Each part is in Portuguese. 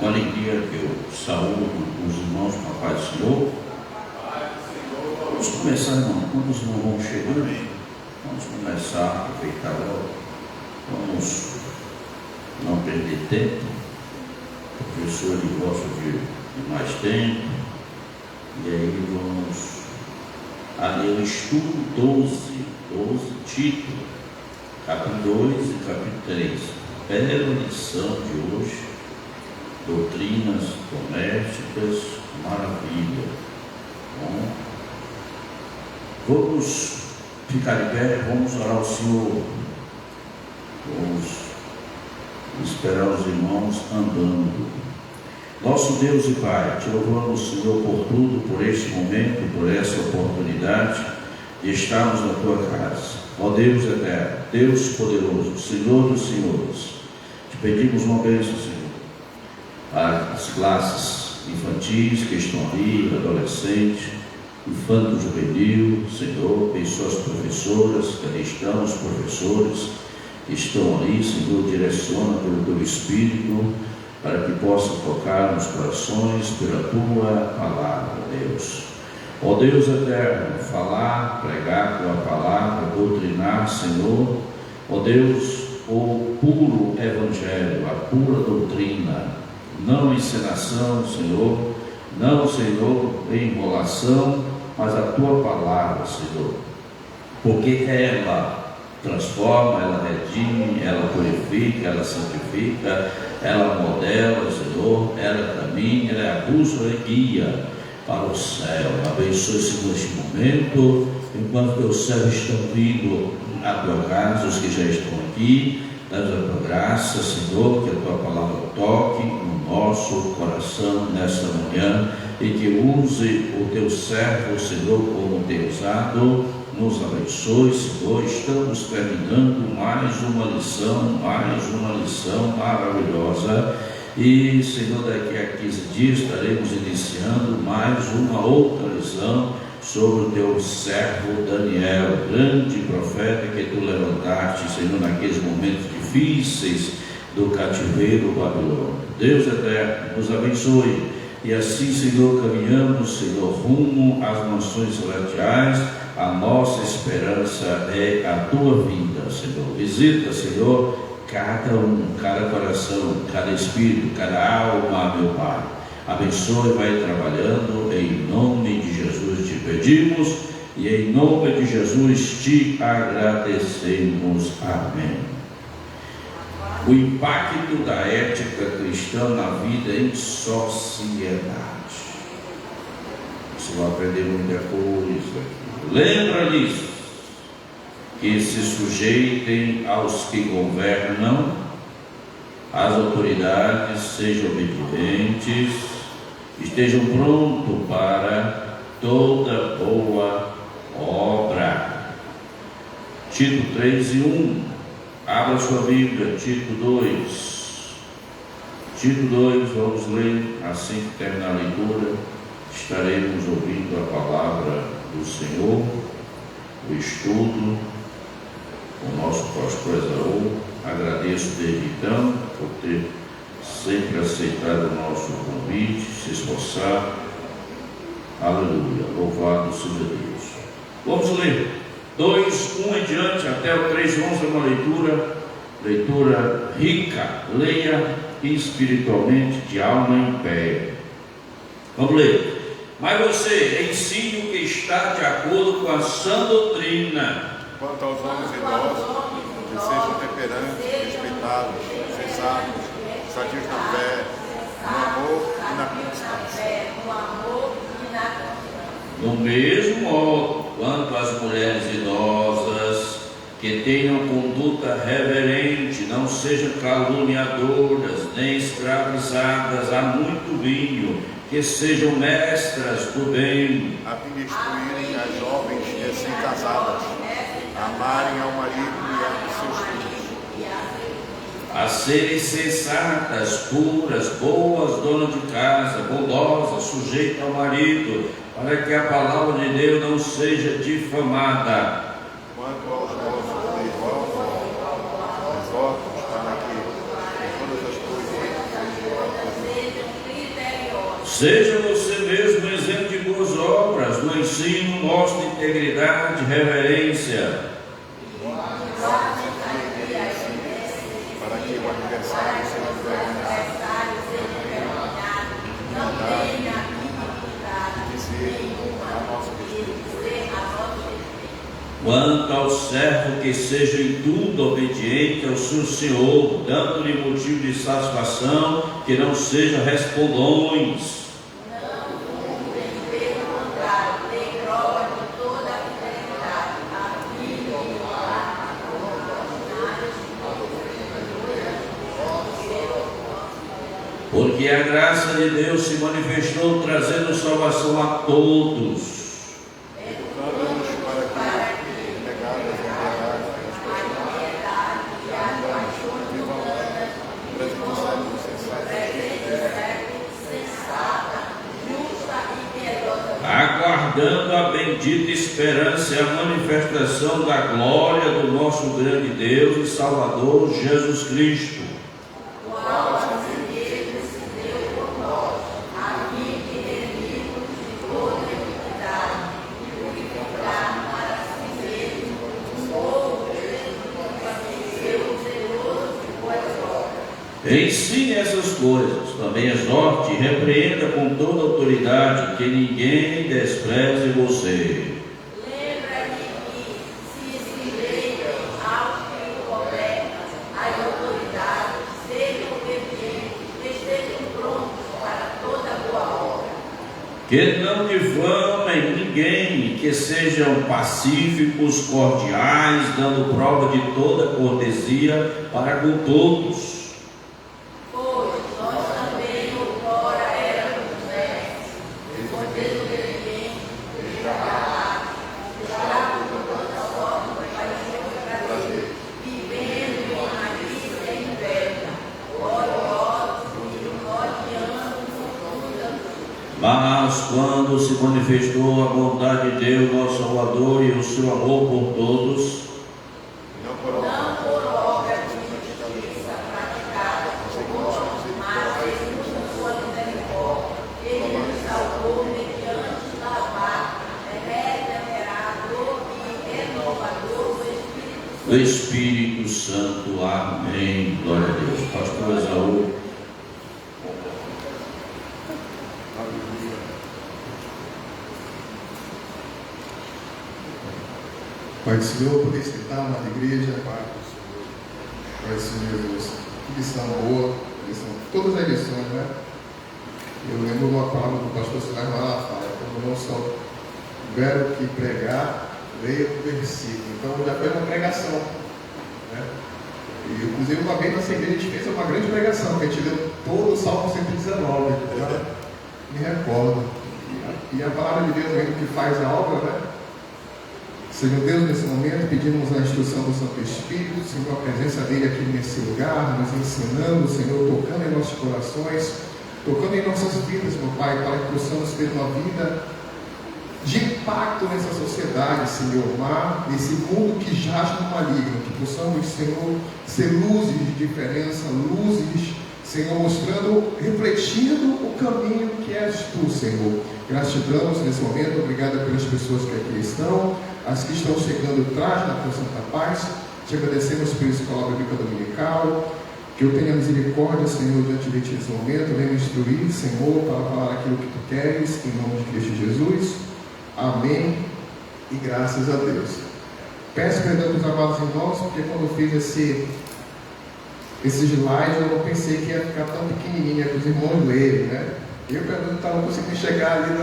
Com alegria que eu saúdo os irmãos com a paz do Senhor. Vamos começar, irmão, quando os irmãos vão chegando, vamos começar a aproveitar logo. Vamos não perder tempo. O professor ele gosta de mais tempo. E aí vamos a ler o estudo 12, título, capítulo 2 e capítulo 3. Bela lição de hoje, doutrinas domésticas, maravilha. Bom, vamos ficar de pé, vamos orar ao Senhor, vamos esperar os irmãos andando. Nosso Deus e Pai, te louvamos, Senhor, por tudo, por este momento, por essa oportunidade de estarmos na tua casa. Ó Deus eterno, Deus poderoso, Senhor dos senhores, te pedimos uma bênção, Senhor, para as classes infantis que estão ali, adolescentes, infanto juvenil, Senhor, pessoas professoras, cristãos, professores que estão ali, Senhor, direciona pelo teu Espírito, para que possa tocar nos corações pela tua palavra, Deus. Ó Deus eterno, falar, pregar tua palavra, doutrinar, Senhor, ó Deus, o puro evangelho, a pura doutrina, não encenação, Senhor, não, Senhor, enrolação, mas a tua palavra, Senhor, porque ela transforma, ela redime, ela purifica, ela santifica, ela modela, Senhor, ela caminha, ela é a bússola e guia para o céu. Abençoe-se neste momento, enquanto teus servos estão vindo à tua casa, os que já estão aqui, dá-nos a tua graça, Senhor, que a tua palavra toque no nosso coração nesta manhã e que use o teu servo, Senhor, como tem usado. Nos abençoe, Senhor. Estamos terminando mais uma lição maravilhosa. E, Senhor, daqui a 15 dias estaremos iniciando mais uma outra lição sobre o teu servo Daniel, grande profeta que tu levantaste, Senhor, naqueles momentos difíceis do cativeiro babilônico. Deus eterno, nos abençoe. E assim, Senhor, caminhamos, Senhor, rumo às nações celestiais. A nossa esperança é a tua vinda, Senhor. Visita, Senhor, cada um, cada coração, cada espírito, cada alma, meu Pai. Abençoe, vai trabalhando, em nome de Jesus te pedimos e em nome de Jesus te agradecemos. Amém. O impacto da ética cristã na vida em sociedade. Você vai aprender muita coisa aqui. Lembra-lhes que se sujeitem aos que governam, as autoridades, sejam obedientes, estejam prontos para toda boa obra. Tito 3:1. Abra sua Bíblia, Tito 2. Tito 2, vamos ler. Assim que terminar a leitura, estaremos ouvindo a palavra do Senhor, o estudo, o nosso pastor Esaú. Agradeço desde então por ter sempre aceitado o nosso convite, se esforçar. Aleluia, louvado seja Deus. Vamos ler 2:1 em diante até o 3:11, uma leitura rica. Leia espiritualmente, de alma em pé. Vamos ler. Mas você ensine o que está de acordo com a sã doutrina. Quanto aos homens idosos, que sejam temperantes, respeitados, sensatos, sadios na fé, no amor e na constância. Do mesmo modo, quanto às mulheres idosas, que tenham conduta reverente, não sejam caluniadoras, nem escravizadas a muito vinho, que sejam mestras do bem, A fim de instruírem as jovens recém-casadas, amarem ao marido e a seus filhos, a serem sensatas, puras, boas, donas de casa, bondosas, sujeitas ao marido, para que a palavra de Deus não seja difamada. quanto aos moços exortos para que em todas as coisas Seja você mesmo um exemplo de boas obras, no ensino, mostre integridade, reverência. Para que o aniversário seja não tenha dizer a nosso respeito. Quanto ao servo, que seja em tudo obediente ao seu Senhor, dando-lhe motivo de satisfação, que não seja respondões. Porque a graça de Deus se manifestou, trazendo salvação a todos. Educando-nos para que, negadas a piedade e a paixão vivamos sensata, justa e piedosa, Aguardando a bendita esperança e a manifestação da glória do nosso grande Deus e Salvador Jesus Cristo. Ensine essas coisas, também exorte e repreenda com toda autoridade, que ninguém despreze você. Lembra-me que, se sujeitem ao que governa, as autoridades, sejam obedientes, estejam prontos para toda boa obra. Que não difamem ninguém, que sejam pacíficos, cordiais, dando prova de toda cortesia para com todos. Mas quando se manifestou a bondade de Deus, nosso Salvador, e o seu amor por todos, Não por obra de justiça praticada por nós, mas segundo a sua misericórdia, ele nos salvou mediante lavar, regenerador e renovador do Espírito Santo. Amém. Glória a Deus. Pastor Esaú. Pai do Senhor, poder escutar uma igreja, Pai do Senhor Jesus. Que lição boa, todas as lições, né? Eu lembro uma palavra do pastor Silas Malafaia, quando não só tiveram que pregar, leia o versículo. Então já foi uma pregação, né? E inclusive uma vez nessa igreja a gente fez uma grande pregação, que a gente leu todo o Salmo 119, já me recordo. E a palavra de Deus mesmo que faz a obra, né? Senhor Deus, nesse momento, pedimos a instrução do Santo Espírito, Senhor, a presença dele aqui nesse lugar, nos ensinando, Senhor, tocando em nossos corações, tocando em nossas vidas, meu Pai, para que possamos ter uma vida de impacto nessa sociedade, Senhor, nesse mundo que jaz no maligno, que possamos, Senhor, ser luzes de diferença, luzes, Senhor, mostrando, refletindo o caminho que és Tu, Senhor. Gratidão nesse momento, obrigado pelas pessoas que aqui estão, as que estão chegando, traz na Tua Santa Paz. Te agradecemos por Escola Bíblica Dominical, que eu tenha misericórdia, Senhor, diante de Ti nesse momento, venha me instruir, Senhor, para falar aquilo que Tu queres, em nome de Cristo Jesus. Amém e graças a Deus. Peço perdão dos amados irmãos, porque quando eu fiz esse slide, eu não pensei que ia ficar tão pequenininha para os irmãos lerem, né? Eu não estava conseguindo chegar ali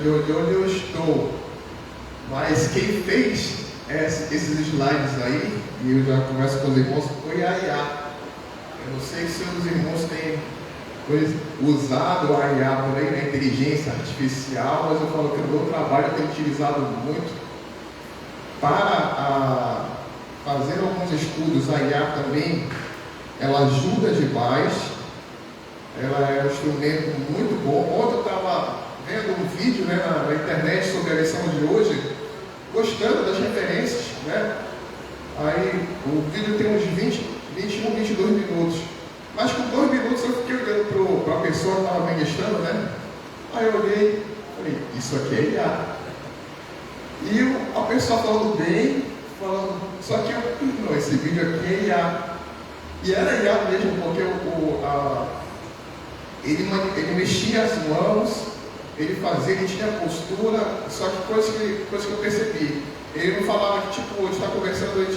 de onde eu estou. Mas quem fez esses slides aí, e eu já converso com os irmãos, foi a IA. Eu não sei se os irmãos têm usado a IA por aí, né, inteligência artificial, mas eu falo que no meu trabalho eu tenho utilizado muito para fazer alguns estudos. A IA também, ela ajuda demais, ela é um instrumento muito bom. Ontem eu estava vendo um vídeo, né, na internet sobre a lição de hoje, gostando das referências, né? Aí o vídeo tem uns 21, 22 minutos. Mas com 2 minutos eu fiquei olhando para a pessoa pessoa estava ministrando, né? Aí eu olhei, falei, isso aqui é IA. E a pessoa falando bem, falando, só que não, esse vídeo aqui é IA. E era IA mesmo, porque ele mexia as mãos, ele fazia, ele tinha postura, só que coisa que eu percebi, ele não falava que, tipo, a gente está conversando,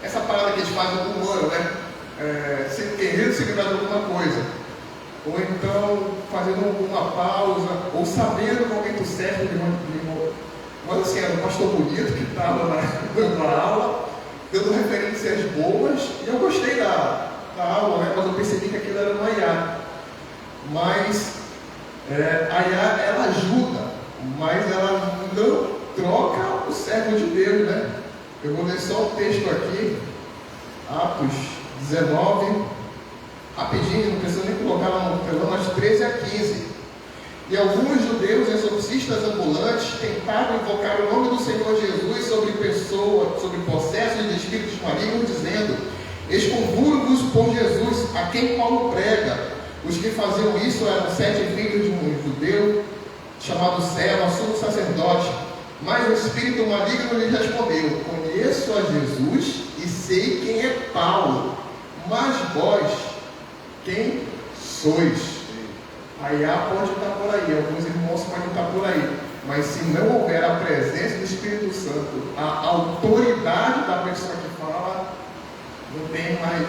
essa parada que a gente faz no humano, né? Querendo se livrar de alguma coisa, ou então fazendo uma pausa, ou sabendo o momento certo mas assim, era um pastor bonito que estava dando a aula, dando referências boas, e eu gostei da aula, né? Mas eu percebi que aquilo era uma IA. Mas a IA, ela ajuda, mas ela não troca o servo de Deus, né? Eu vou ler só o texto aqui, Atos 19, rapidinho, não precisa nem colocar lá no telão, mas 13 a 15. E alguns judeus exorcistas ambulantes tentaram invocar o nome do Senhor Jesus sobre pessoas, sobre possessos de espíritos malignos, dizendo: excomungam-vos por Jesus, a quem Paulo prega. Os que faziam isso eram 7 filhos de um judeu chamado Seva, sumo sacerdote. Mas o espírito maligno lhe respondeu: conheço a Jesus e sei quem é Paulo, mas vós, quem sois? A IA pode estar por aí, alguns irmãos podem estar por aí, mas se não houver a presença do Espírito Santo, a autoridade da pessoa que fala, não tem mais,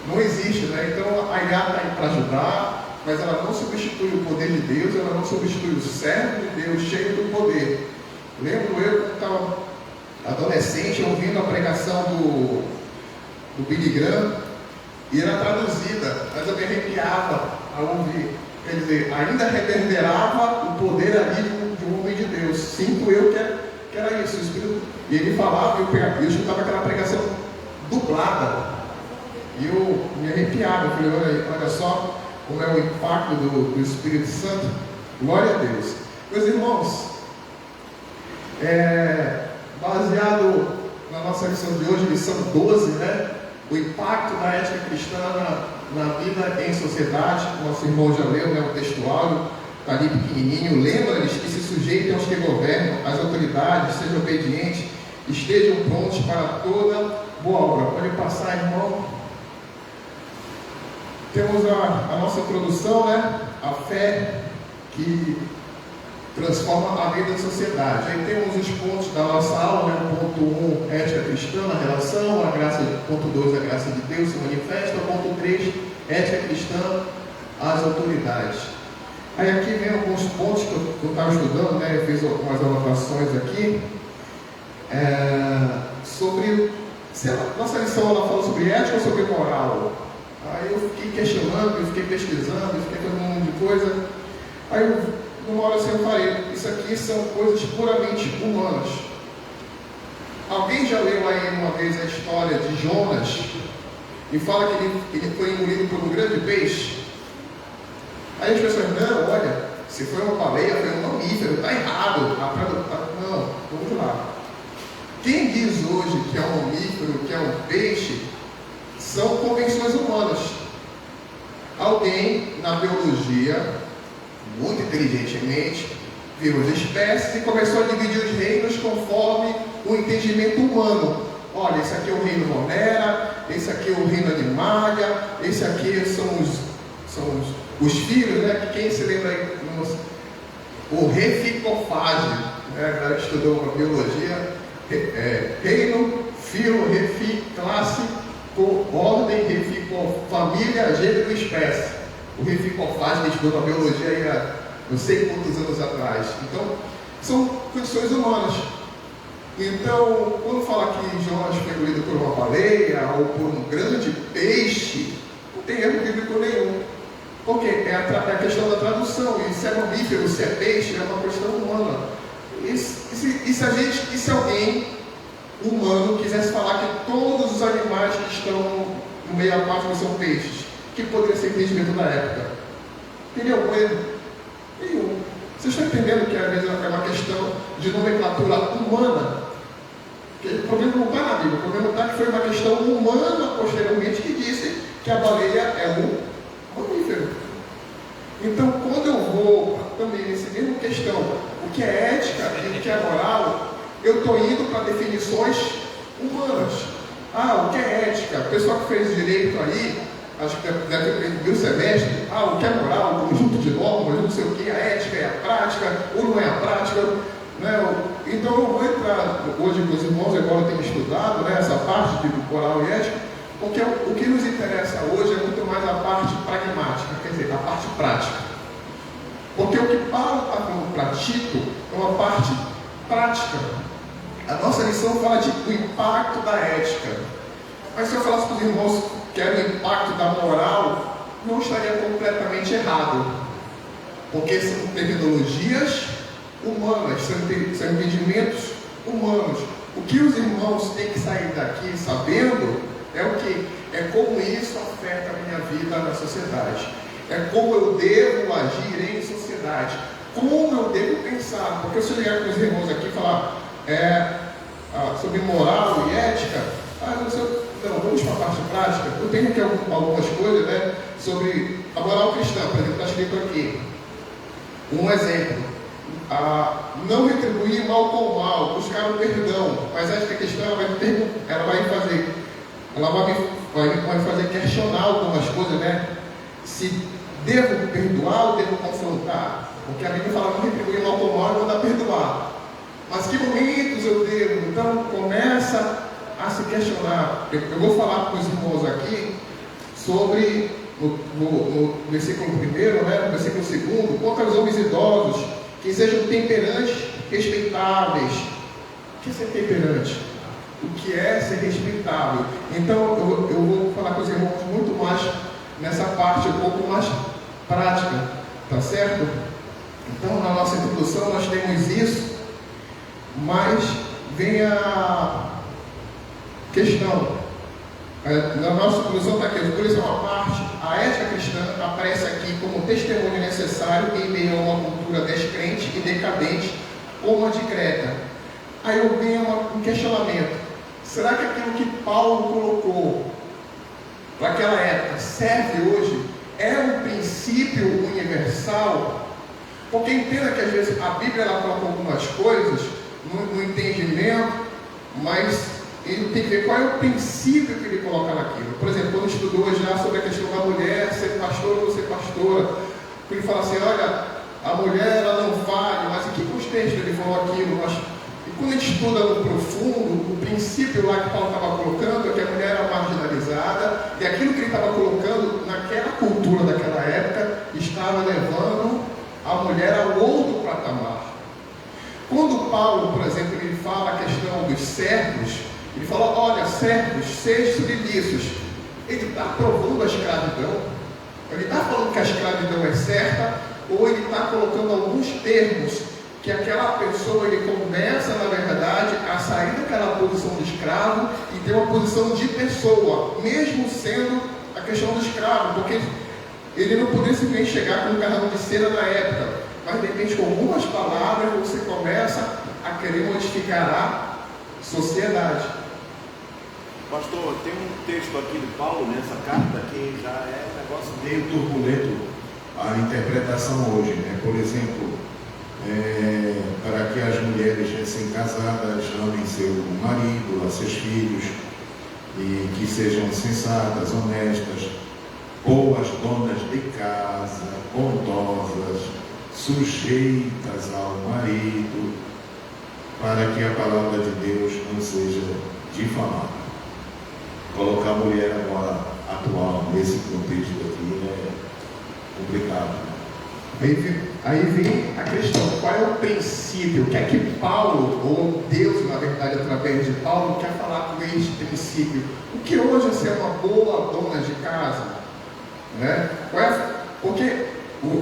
não existe, né? Então a IA está aí para ajudar, mas ela não substitui o poder de Deus, ela não substitui o servo de Deus cheio do poder. Lembro eu quando estava adolescente ouvindo a pregação do Billy Graham, e era traduzida, mas eu me arrepiava a ouvir. Quer dizer, ainda reverberava o poder ali de um homem de Deus. Sinto eu que era isso. O Espírito, e ele falava, eu escutava aquela pregação dublada. E eu me arrepiava. Eu falei, olha só como é o impacto do Espírito Santo. Glória a Deus. Meus irmãos, baseado na nossa lição de hoje, lição 12, né? O impacto da ética cristã na vida em sociedade. Nosso irmão já leu, né, o textuário, está ali pequenininho. Lembra-lhes que se sujeitem aos que governam, às autoridades, sejam obedientes, estejam prontos para toda boa obra. Pode passar, irmão. Temos a nossa introdução, né? A fé que transforma a vida da sociedade. Aí temos os pontos da nossa aula, né? O ponto 1, ética cristã, a relação, ponto 2, a graça de Deus se manifesta, ponto 3, ética cristã, as autoridades. Aí aqui vem alguns pontos que eu estava estudando, né? Eu fiz algumas anotações aqui, sobre, se a nossa lição ela fala sobre ética ou sobre moral. Aí eu fiquei questionando, eu fiquei pesquisando, eu fiquei fazendo um monte de coisa. Aí numa hora assim eu falei, isso aqui são coisas puramente humanas. Alguém já leu aí uma vez a história de Jonas e fala que ele foi engolido por um grande peixe? Aí as pessoas, não, olha, se foi uma baleia, foi um mamífero, está errado. Não, vamos lá. Quem diz hoje que é um mamífero, que é um peixe, são convenções humanas. Alguém na biologia, muito inteligentemente, viu as espécies e começou a dividir os reinos conforme o entendimento humano. Olha, esse aqui é o reino Monera, esse aqui é o reino Animalia, esse aqui são os filhos, né? Quem se lembra aí? O reficofage, né? A galera que estudou uma biologia, reino, filo, refi, classe, ordem, refico, família, gênero e espécie. O reficofage que estudou na biologia aí há não sei quantos anos atrás. Então, são condições humanas. Então, quando fala que Jonas foi engolido por uma baleia ou por um grande peixe, não tem erro bíblico nenhum. Porque é a questão da tradução. E se é mamífero, se é peixe, é uma questão humana. E se alguém humano quisesse falar que todos os animais que estão no meio aquático são peixes, que poderia ser entendimento da época? Teria algum erro? Nenhum. Vocês estão entendendo que às vezes é uma questão de nomenclatura humana? Porque o problema não está na Bíblia, o problema está que foi uma questão humana posteriormente que disse que a baleia é um que é ética e o que é moral, eu estou indo para definições humanas. O que é ética? O pessoal que fez direito aí, acho que deve ter feito o semestre, o que é moral, o conjunto de normas, não sei o que, a ética é a prática, ou não é a prática, né? Então eu vou entrar hoje com os irmãos, agora eu tenho estudado, né, essa parte de moral e ética, porque o que nos interessa hoje é muito mais a parte pragmática, quer dizer, a parte prática. Porque o que Paulo está falando para Tito é uma parte prática. A nossa lição fala do impacto da ética. Mas se eu falasse para os irmãos que era o impacto da moral, não estaria completamente errado. Porque são terminologias humanas, são entendimentos humanos. O que os irmãos têm que sair daqui sabendo é o que? É como isso afeta a minha vida na sociedade. É como eu devo agir em sociedade. Como eu devo pensar. Porque se eu chegar com os irmãos aqui e falar sobre moral e ética, não, vamos para a parte prática. Eu tenho aqui algumas coisas, né, sobre a moral cristã, por exemplo, está escrito aqui. Um exemplo. Não retribuir mal com mal, buscar o perdão. Mas acho que a questão ela vai fazer questionar algumas coisas, né? Se devo perdoar ou devo confrontar? Porque a Bíblia fala não retribuir mal com mal e mandar perdoar. Mas que momentos eu devo? Então começa a se questionar. Eu vou falar com os irmãos aqui sobre, no versículo 1, né, no versículo 2, quanto aos homens idosos, que sejam temperantes, respeitáveis. O que é ser temperante? O que é ser respeitável? Então eu vou falar com os irmãos muito mais nessa parte, um pouco mais prática, tá certo? Então na nossa introdução nós temos isso, mas vem a questão. Na nossa introdução está aqui, por isso é uma parte. A ética cristã aparece aqui como testemunho necessário em meio a uma cultura descrente e decadente como a de Creta. Aí eu venho um questionamento. Será que aquilo que Paulo colocou para aquela época serve hoje? É um princípio universal? Porque entenda que às vezes a Bíblia ela coloca algumas coisas no entendimento, mas ele tem que ver qual é o princípio que ele coloca naquilo. Por exemplo, quando estudou já sobre a questão da mulher ser pastora ou não ser pastora, ele fala assim, olha, a mulher ela não vale, mas em que contexto ele falou aquilo? E quando a gente estuda no profundo, o princípio lá que Paulo estava colocando é que a mulher era marginalizada, e aquilo que ele estava colocando naquela cultura daquela época estava levando a mulher a outro patamar. Quando Paulo, por exemplo, ele fala a questão dos servos, ele fala, olha, servos, sejam submissos. Ele está aprovando a escravidão? Ele está falando que a escravidão é certa? Ou ele está colocando alguns termos que aquela pessoa, ele começa, na verdade, a sair daquela posição de escravo e ter uma posição de pessoa, mesmo sendo a questão do escravo, porque ele não poderia simplesmente chegar com um carrão de cera na época, mas de repente com algumas palavras você começa a querer modificar a sociedade. Pastor, tem um texto aqui de Paulo nessa carta que já é um negócio meio turbulento a interpretação hoje, né? Por exemplo, para que as mulheres recém-casadas amem seu marido, a seus filhos, e que sejam sensatas, honestas, boas donas de casa, bondosas, sujeitas ao marido, para que a palavra de Deus não seja difamada. Colocar a mulher agora atual nesse contexto aqui é complicado. Aí vem a questão, qual é o princípio? O que é que Paulo, ou Deus, na verdade, através de Paulo, quer falar com este princípio? O que hoje é ser uma boa dona de casa? Né? Porque,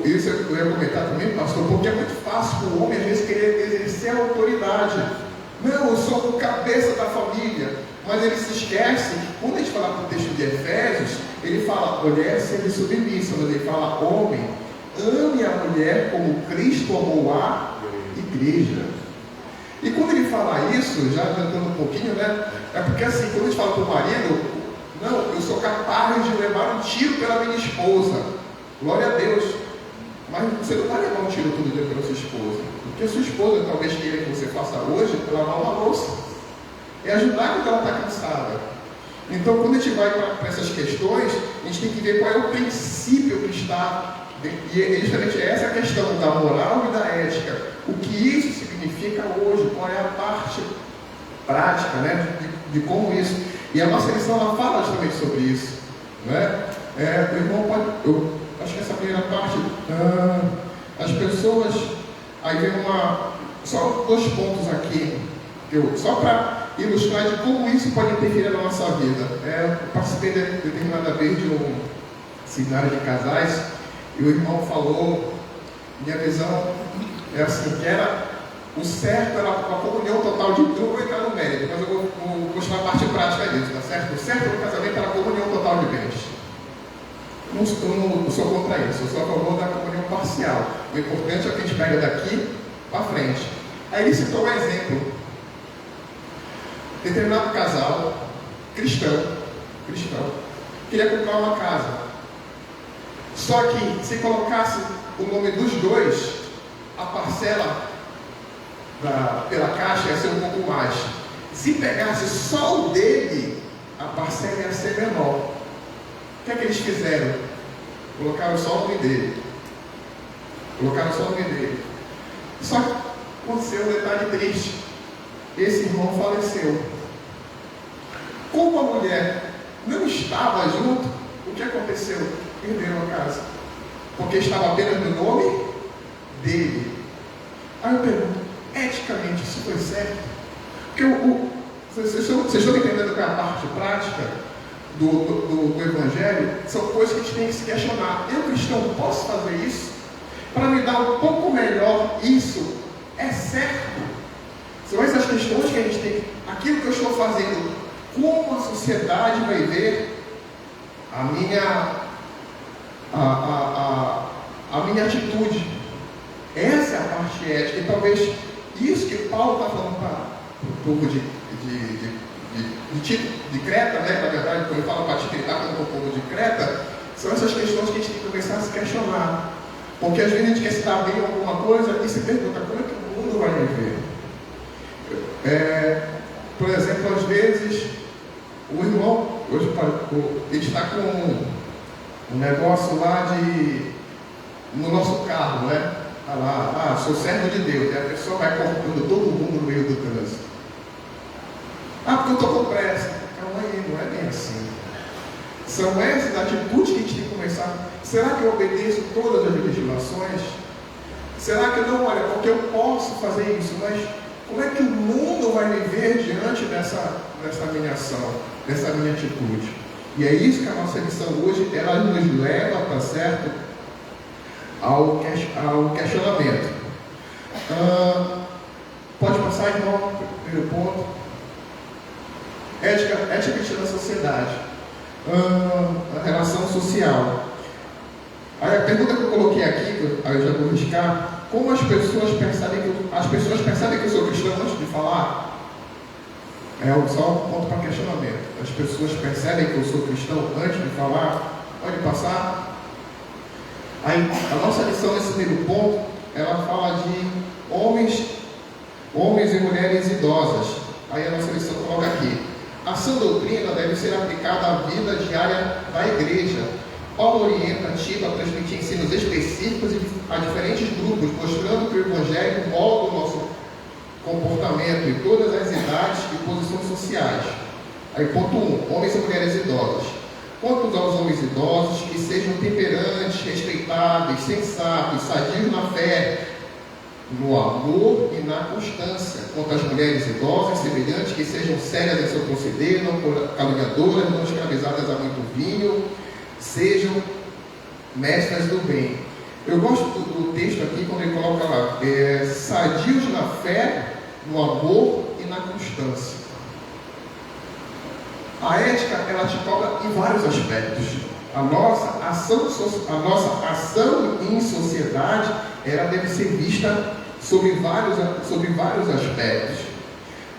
isso eu ia comentar também, pastor, porque é muito fácil para o homem, às vezes, querer exercer a autoridade. Não, eu sou o cabeça da família. Mas ele se esquece, quando a gente fala para o texto de Efésios, ele fala, mulher seja submissa, mas ele fala, homem, ame a mulher como Cristo amou a igreja. E quando ele fala isso, já adiantando um pouquinho, né? É porque assim, quando a gente fala para o marido, não, eu sou capaz de levar um tiro pela minha esposa. Glória a Deus. Mas você não vai levar um tiro todo dia pela sua esposa. O que a sua esposa talvez queira que você faça hoje é lavar uma louça. É ajudar quando ela está cansada. Então, quando a gente vai para essas questões, a gente tem que ver qual é o princípio que está. E é justamente essa a questão da moral e da ética. O que isso significa hoje? Qual é a parte prática, né, de como isso. E a nossa lição ela fala justamente sobre isso. Né? O irmão pode. Eu acho que essa primeira parte. As pessoas. Aí vem só 2 pontos aqui. Só para ilustrar de como isso pode interferir na nossa vida. Eu participei determinada vez de um seminário de casais e o irmão falou, minha visão é assim, que era o certo era a comunhão total de tudo, eu vou entrar no mérito, mas eu vou mostrar a parte prática disso, tá certo? O certo do casamento era a comunhão total de bens. Eu não sou contra isso, eu sou a favor da comunhão parcial. O importante é que a gente pega daqui para frente. Aí ele citou um exemplo. Determinado casal, cristão, queria comprar uma casa. Só que se colocasse o nome dos dois, a parcela pela caixa ia ser um pouco mais. Se pegasse só o dele, a parcela ia ser menor. O que é que eles fizeram? Colocaram só o nome dele. Só que aconteceu um detalhe triste. Esse irmão faleceu. Como a mulher não estava junto, o que aconteceu? Perderam a casa. Porque estava apenas no nome dele. Aí eu pergunto, eticamente isso foi certo? Porque vocês estão entendendo que a parte prática do Evangelho são coisas que a gente tem que se questionar. Eu, cristão, posso fazer isso? Para me dar um pouco melhor, isso é certo? São essas questões que a gente tem. Aquilo que eu estou fazendo, como a sociedade vai ver a minha atitude. Essa é a parte ética. E talvez isso que Paulo está falando para o povo de Creta, né? Na verdade, quando ele fala para Tito, ele está falando para o povo de Creta, são essas questões que a gente tem que começar a se questionar. Porque às vezes a gente quer se dar bem em alguma coisa e se pergunta como é que o mundo vai me ver. Por exemplo, às vezes o irmão, hoje ele está com um negócio lá no nosso carro, né? Tá lá, sou servo de Deus, e a pessoa vai cortando todo mundo no meio do trânsito. Porque eu estou com pressa. Calma aí, não é bem assim. São essas atitudes que a gente tem que começar. Será que eu obedeço todas as legislações? Será que não? Olha, porque eu posso fazer isso, mas como é que o mundo vai me ver diante dessa minha ação, dessa minha atitude? E é isso que a nossa lição hoje, ela nos leva, tá certo, ao questionamento. Pode passar, irmão, primeiro ponto. Ética na sociedade. A relação social. Aí a pergunta que eu coloquei aqui, aí eu já vou riscar, como as pessoas percebem que eu sou cristão antes de falar? Só um ponto para questionamento. As pessoas percebem que eu sou cristão antes de falar? Pode passar? Aí, a nossa lição nesse primeiro ponto, ela fala de homens e mulheres idosas. Aí a nossa lição coloca aqui. A sã doutrina deve ser aplicada à vida diária da igreja. Paulo orienta Tito a transmitir ensinos específicos a diferentes grupos, mostrando que o Evangelho molda o nosso comportamento em todas as idades e posições sociais. Aí, ponto 1, homens e mulheres idosas. Quanto aos homens idosos, que sejam temperantes, respeitados, sensatos, sadios na fé, no amor e na constância. Quanto às mulheres idosas, semelhantes, que sejam sérias em seu proceder, não caluniadoras, não escravizadas a muito vinho, sejam mestras do bem. Eu gosto do texto aqui, quando ele coloca lá, sadios na fé, no amor e na constância. A ética, ela te cobra em vários aspectos. A nossa ação em sociedade, ela deve ser vista sobre vários aspectos.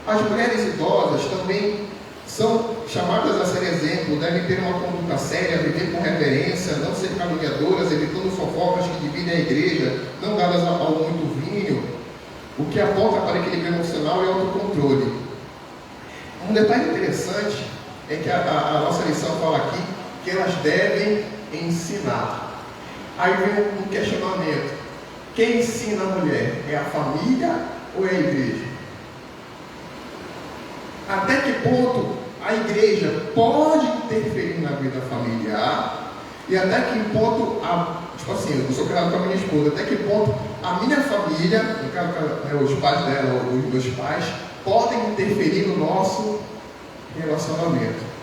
As mulheres idosas também são chamadas a ser exemplo, devem ter uma conduta séria, viver com reverência, não ser caluniadoras, evitando fofocas que dividem a igreja, não dadas ao muito vinho, o que aponta para equilíbrio emocional e autocontrole. Um detalhe interessante é que a nossa lição fala aqui que elas devem ensinar. Aí vem um questionamento: quem ensina a mulher? É a família ou é a igreja? Até que ponto a igreja pode interferir na vida familiar? E até que ponto, tipo assim, eu sou casado com a minha esposa, até que ponto a minha família, no caso, os pais dela ou os meus pais, podem interferir no nosso relacionamento?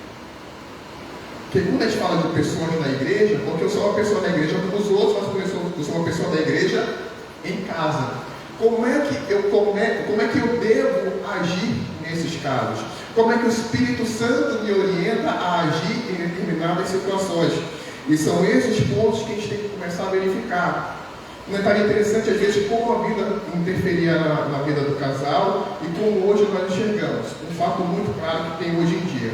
Porque quando a gente fala de pessoas na igreja, porque eu sou uma pessoa da igreja como os outros, mas eu sou uma pessoa da igreja em casa. Como é que eu devo agir nesses casos? Como é que o Espírito Santo me orienta a agir em determinadas situações? E são esses pontos que a gente tem que começar a verificar. Um detalhe interessante, às vezes, como a vida interferia na vida do casal e como hoje nós enxergamos. Um fato muito claro que tem hoje em dia.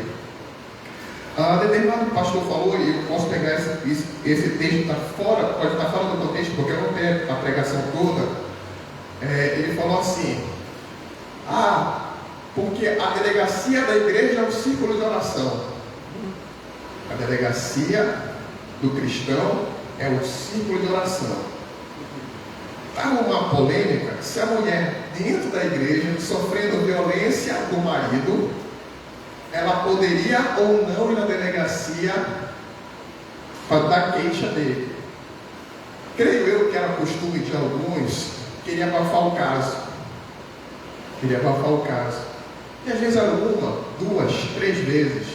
Determinado pastor falou, e eu posso pegar esse texto, pode estar fora do contexto, porque eu não tenho a pregação toda. Ele falou assim: porque a delegacia da igreja é um círculo de oração. A delegacia do cristão é um círculo de oração. Está uma polêmica se a mulher dentro da igreja, sofrendo violência do marido, ela poderia ou não ir na delegacia para dar queixa dele. Creio eu que era costume de alguns queria abafar o caso. E às vezes era uma, duas, três vezes.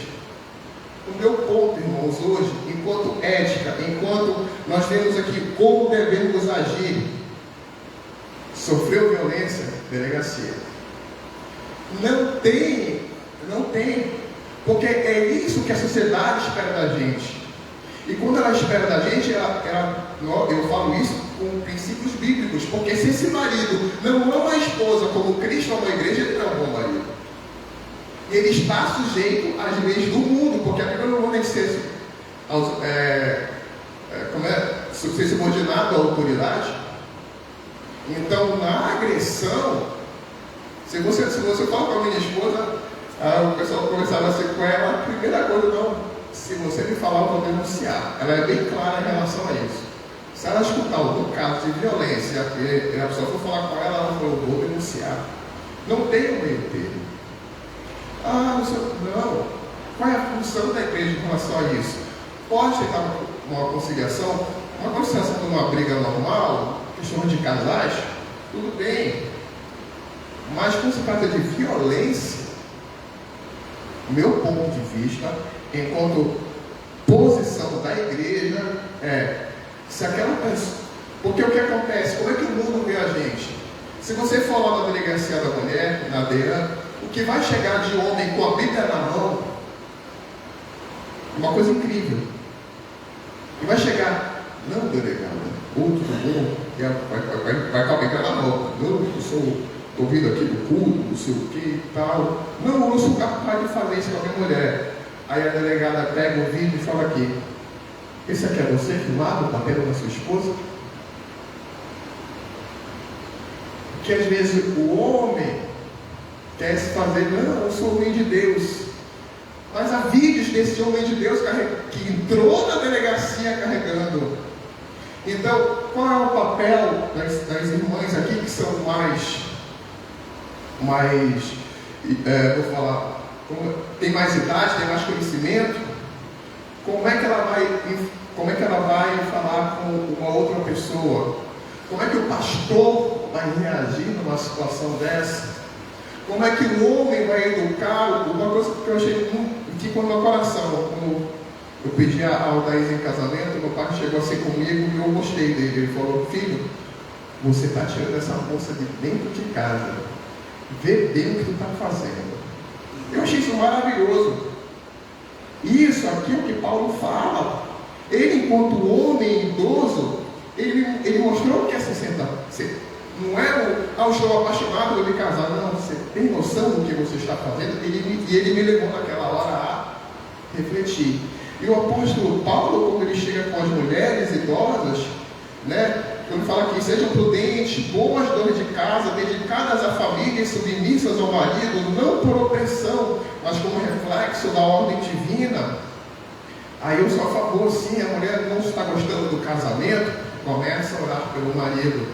O meu ponto, irmãos, hoje, enquanto ética, enquanto nós vemos aqui como devemos agir, sofreu violência, delegacia. Não tem, porque é isso que a sociedade espera da gente. E quando ela espera da gente, eu falo isso com princípios bíblicos, porque se esse marido não ama a esposa como Cristo ama a igreja, ele não é um bom marido. E ele está sujeito às leis do mundo, porque a Bíblia não manda ser subordinado à autoridade. Então, na agressão, se você fala com a minha esposa, o pessoal conversava assim com ela, a primeira coisa, não, se você me falar, eu vou denunciar. Ela é bem clara em relação a isso. Se ela escutar algum caso de violência e a pessoa for falar com ela, ela falou, eu vou denunciar. Não tem um meio termo. Não. Qual é a função da igreja em relação a isso? Pode ter uma conciliação de uma briga normal, questão de casais, tudo bem. Mas quando se trata de violência, meu ponto de vista, enquanto posição da igreja, se aquela pessoa... Porque o que acontece? Como é que o mundo vê a gente? Se você for lá na delegacia da mulher, na DEAN, o que vai chegar de homem com a Bíblia na mão, uma coisa incrível. E vai chegar, não, delegado, tudo bom, vai com a Bíblia na mão. Eu estou vindo aqui do culto, não sei o que e tal. Não, eu não sou capaz de fazer isso com a minha mulher. Aí a delegada pega o vídeo e fala aqui, esse aqui é você filmado, batendo na sua esposa? Porque às vezes o homem quer se fazer, não, eu sou homem de Deus. Mas há vídeos desse homem de Deus que entrou na delegacia carregando. Então, qual é o papel das irmãs aqui que são tem mais idade, tem mais conhecimento? Como é que ela vai falar com uma outra pessoa? Como é que o pastor vai reagir numa situação dessa? Como é que o homem vai educar? Uma coisa que eu achei ficou no meu coração, quando eu pedi a Aldaís em casamento, meu pai chegou assim comigo e eu gostei dele. Ele falou, filho, você está tirando essa moça de dentro de casa, vê bem o que tu está fazendo. Eu achei isso maravilhoso. Isso, aquilo que Paulo fala, ele enquanto homem idoso, ele mostrou que é Não é eu estou apaixonado por me casar. Não, você tem noção do que você está fazendo? E ele me levou naquela hora a refletir. E o apóstolo Paulo, quando ele chega com as mulheres idosas, né, quando fala que sejam prudentes, boas donas de casa, dedicadas à família e submissas ao marido, não por opressão, mas como reflexo da ordem divina. Aí eu sou a favor, sim, a mulher não está gostando do casamento, começa a orar pelo marido.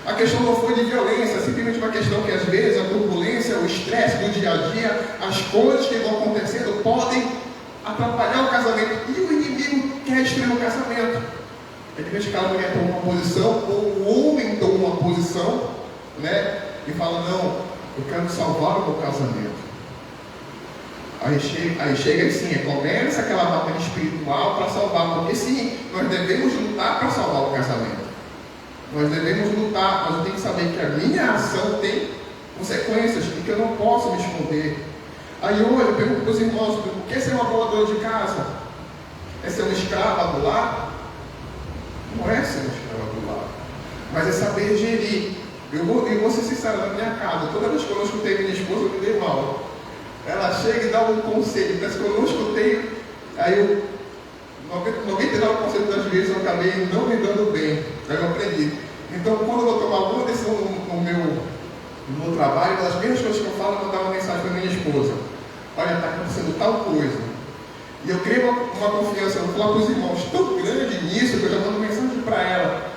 A questão não foi de violência, é simplesmente uma questão que às vezes a turbulência, o estresse do dia a dia, as coisas que vão acontecendo podem atrapalhar o casamento. E o inimigo quer destruir o casamento. É de vez que a mulher toma uma posição, ou o homem toma uma posição, né? E fala, não, eu quero salvar o meu casamento. Aí chega assim, começa aquela batalha espiritual para salvar, porque sim, nós devemos lutar para salvar o casamento. Nós devemos lutar, mas eu tenho que saber que a minha ação tem consequências e que eu não posso me esconder. Aí hoje eu pergunto para os irmãos, o que é ser uma boa dona de casa? É ser uma escrava do lar? Não é ser uma escrava do lar, mas é saber gerir. Eu vou ser sincero, na minha casa, toda vez que eu não escutei minha esposa, eu me dei mal. Ela chega e dá um conselho, parece que eu não escutei, aí eu 99% das vezes eu acabei não me dando bem, aí eu aprendi. Então, quando eu vou tomar alguma decisão no meu trabalho, uma das primeiras coisas que eu falo é mandar uma mensagem para minha esposa: olha, está acontecendo tal coisa. E eu criei uma confiança, eu vou falar para os irmãos tão grande nisso que eu já mando mensagem para ela.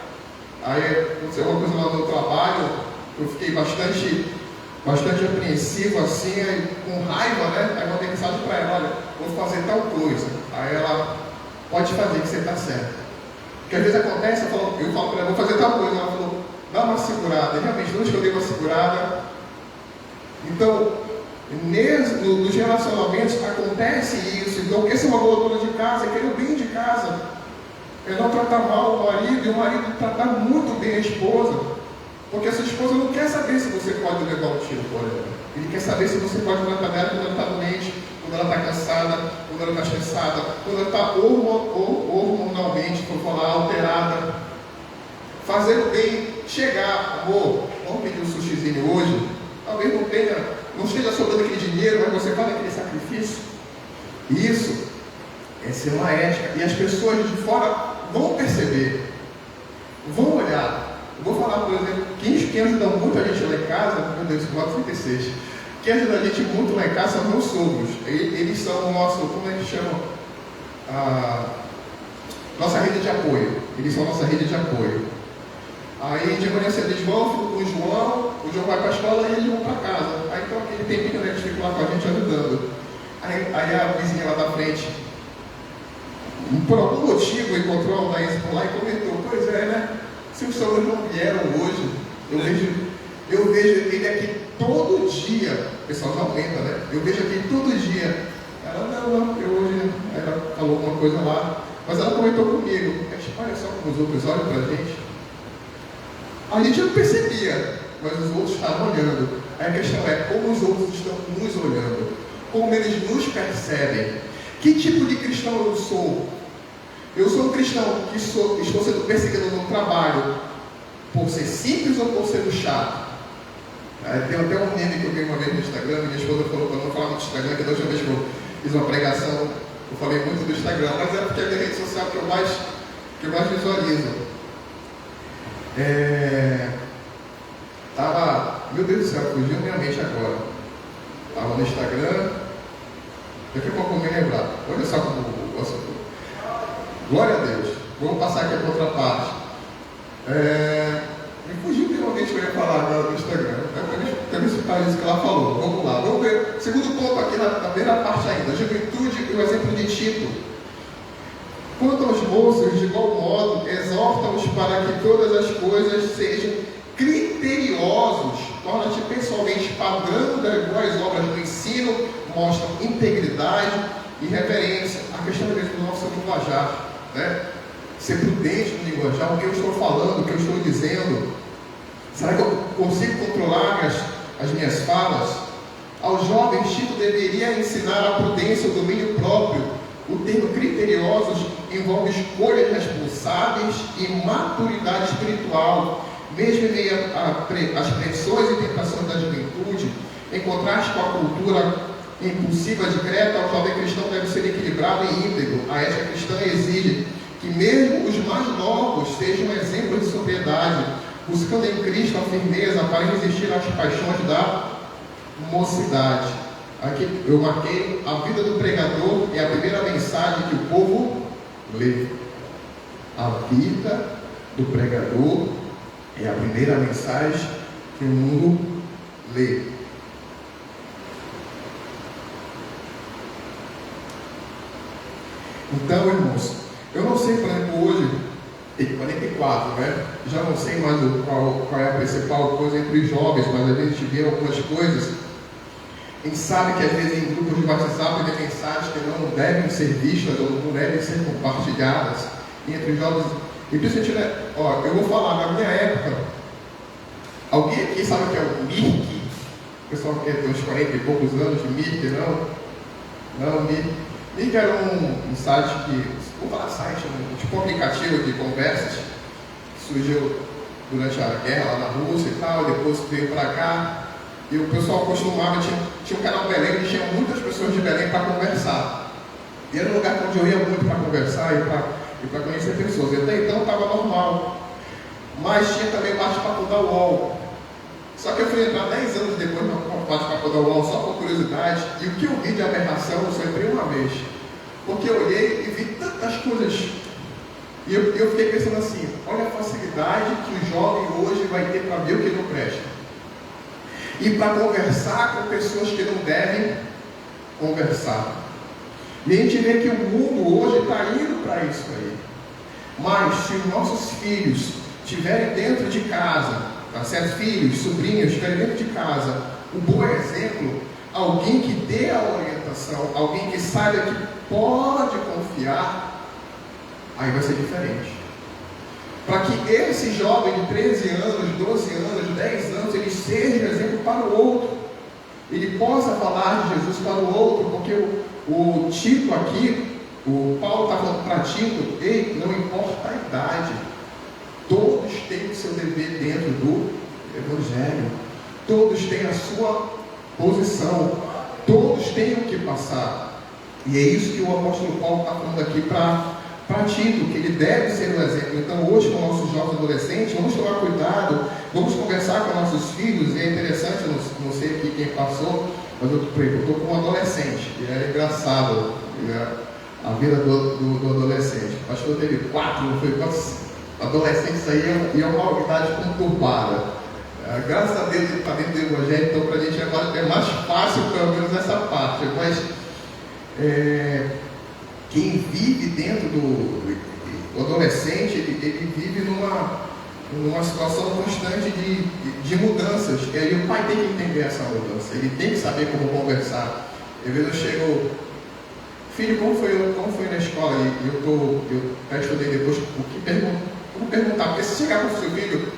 Aí aconteceu uma coisa lá no trabalho, eu fiquei bastante apreensivo assim, aí, com raiva, né? Aí eu mandei mensagem para ela: olha, vou fazer tal coisa. Aí ela: pode fazer, que você está certo. Porque às vezes acontece, eu falo para ela: vou fazer tal coisa. Ela falou: dá uma segurada. E realmente, não escolhi uma segurada. Então, nos relacionamentos acontece isso. Então, quer ser uma boa dona de casa, querer o bem de casa, é não tratar mal o marido, e o marido tratar muito bem a esposa. Porque a sua esposa não quer saber se você pode levar um tiro por ela. Ele quer saber se você pode tratar dela quando ela está doente, quando ela está cansada, quando ela está estressada, quando ela está hormonalmente, por falar, alterada. Fazer o bem, chegar, amor, vamos pedir um sushizinho hoje. Talvez não esteja sobrando aquele dinheiro, mas você faz aquele sacrifício. Isso é ser uma ética. E as pessoas de fora vão perceber, vão olhar. Eu vou falar, por exemplo, quem ajuda muito a gente lá em casa, meu Deus, 436. Quem ajuda a gente muito lá em casa são meus sogros. Eles são o nosso, como é que chama? Nossa rede de apoio. Eles são a nossa rede de apoio. Aí de manhã cedo eles vão, ficam com o João vai para a escola e eles vão para casa. Aí então aquele tempinho, né, eles ficam lá com a gente ajudando. Aí a vizinha lá da frente, por algum motivo, encontrou a Laís por lá e comentou: pois é, né? Se os sogros não vieram hoje, eu vejo ele aqui todo dia. O pessoal já aumenta, né? Eu vejo aqui todo dia. Ela: não, eu hoje. Ela falou alguma coisa lá, mas ela comentou comigo: olha só como os outros olham para a gente. A gente não percebia, mas os outros estavam olhando. Aí a questão é como os outros estão nos olhando, como eles nos percebem. Que tipo de cristão eu sou? Eu sou um cristão que estou sendo perseguido no trabalho por ser simples ou por ser chato? Tem até um meme que eu vi uma vez no Instagram, minha esposa falou para não falar no Instagram, que da última vez que eu fiz uma pregação, eu falei muito do Instagram, mas é porque é a minha rede social que eu mais visualizo. Meu Deus do céu, fugiu minha mente agora. Estava no Instagram, daqui a pouco eu me lembrar. Olha só como o assunto. Glória a Deus. Vamos passar aqui para outra parte. Me fugiu realmente que eu ia falar agora no Instagram. Quero citar isso que ela falou. Vamos lá. Vamos ver. Segundo ponto aqui na primeira parte ainda. Juventude e o exemplo de Tito. Quanto aos moços, de igual modo, exorta-os para que todas as coisas sejam criteriosos. Torna-te pessoalmente padrão das boas obras do ensino, mostram integridade e reverência. A questão é mesmo do nosso linguajar, né? Ser prudente no linguajar, o que eu estou falando, o que eu estou dizendo. Será que eu consigo controlar as minhas falas? Aos jovens, Tito deveria ensinar a prudência, o domínio próprio. O termo criteriosos envolve escolhas responsáveis e maturidade espiritual. mesmo em meio às pressões e tentações da juventude, em contraste com a cultura impulsiva de Creta, o jovem cristão deve ser equilibrado e íntegro. A ética cristã exige que mesmo os mais novos sejam exemplos de sobriedade, buscando em Cristo a firmeza para resistir às paixões da mocidade. Aqui eu marquei: a vida do pregador é a primeira mensagem que o povo lê. A vida do pregador é a primeira mensagem que o mundo lê. Então, irmãos, eu não sei, por exemplo, hoje tem 44, né? Já não sei mais qual é a principal coisa entre os jovens, mas às vezes a gente vê algumas coisas. A gente sabe que às vezes em grupos de WhatsApp tem mensagens que não devem ser vistas ou não devem ser compartilhadas entre os jovens. E principalmente, né? Ó, eu vou falar, na minha época, alguém aqui sabe o que é o Mirk? O pessoal que tem uns 40 e poucos anos de Mirk, não? Não, Mirk era um site que, vou falar site, tipo um aplicativo de conversas, que surgiu durante a guerra lá na Rússia e tal, depois veio para cá, e o pessoal costumava, tinha um canal Belém, e tinha muitas pessoas de Belém para conversar. E era um lugar onde eu ia muito para conversar e para conhecer pessoas. Até então estava normal. Mas tinha também o bate-papo da UOL. Só que eu fui entrar 10 anos depois no bate-papo da UOL, só por curiosidade, e o que eu vi de aberração eu só entrei uma vez. Porque eu olhei e vi tantas coisas. E eu fiquei pensando assim: olha a facilidade que o jovem hoje vai ter para ver o que não presta. E para conversar com pessoas que não devem conversar. E a gente vê que o mundo hoje está indo para isso aí. Mas se os nossos filhos estiverem dentro de casa, tá certo? Filhos, sobrinhos, estiverem dentro de casa, um bom exemplo, alguém que dê a orientação, alguém que saiba que pode confiar, aí vai ser diferente. Para que esse jovem de 13 anos, 12 anos, 10 anos, ele seja exemplo para o outro. Ele possa falar de Jesus para o outro, porque o Tito aqui, o Paulo está falando para Tito: ei, não importa a idade, todos têm o seu dever dentro do Evangelho, todos têm a sua posição, todos têm o que passar. E é isso que o apóstolo Paulo está falando aqui para Tito, que ele deve ser um exemplo. Então hoje, com nossos jovens adolescentes, vamos tomar cuidado, vamos conversar com nossos filhos. E é interessante, não sei aqui quem passou, mas eu estou com um adolescente, e é engraçado a vida do adolescente. O pastor teve 4, não foi quantos adolescentes aí, e é uma idade conturbada. Graças a Deus ele está dentro do Evangelho, então para a gente é mais fácil, pelo menos essa parte. Mas quem vive dentro do adolescente, ele vive numa situação constante de mudanças. E aí o pai tem que entender essa mudança, ele tem que saber como conversar. Às vezes eu chego: filho, como foi na escola? E eu até estudei depois como perguntar, porque se chegar para o seu filho,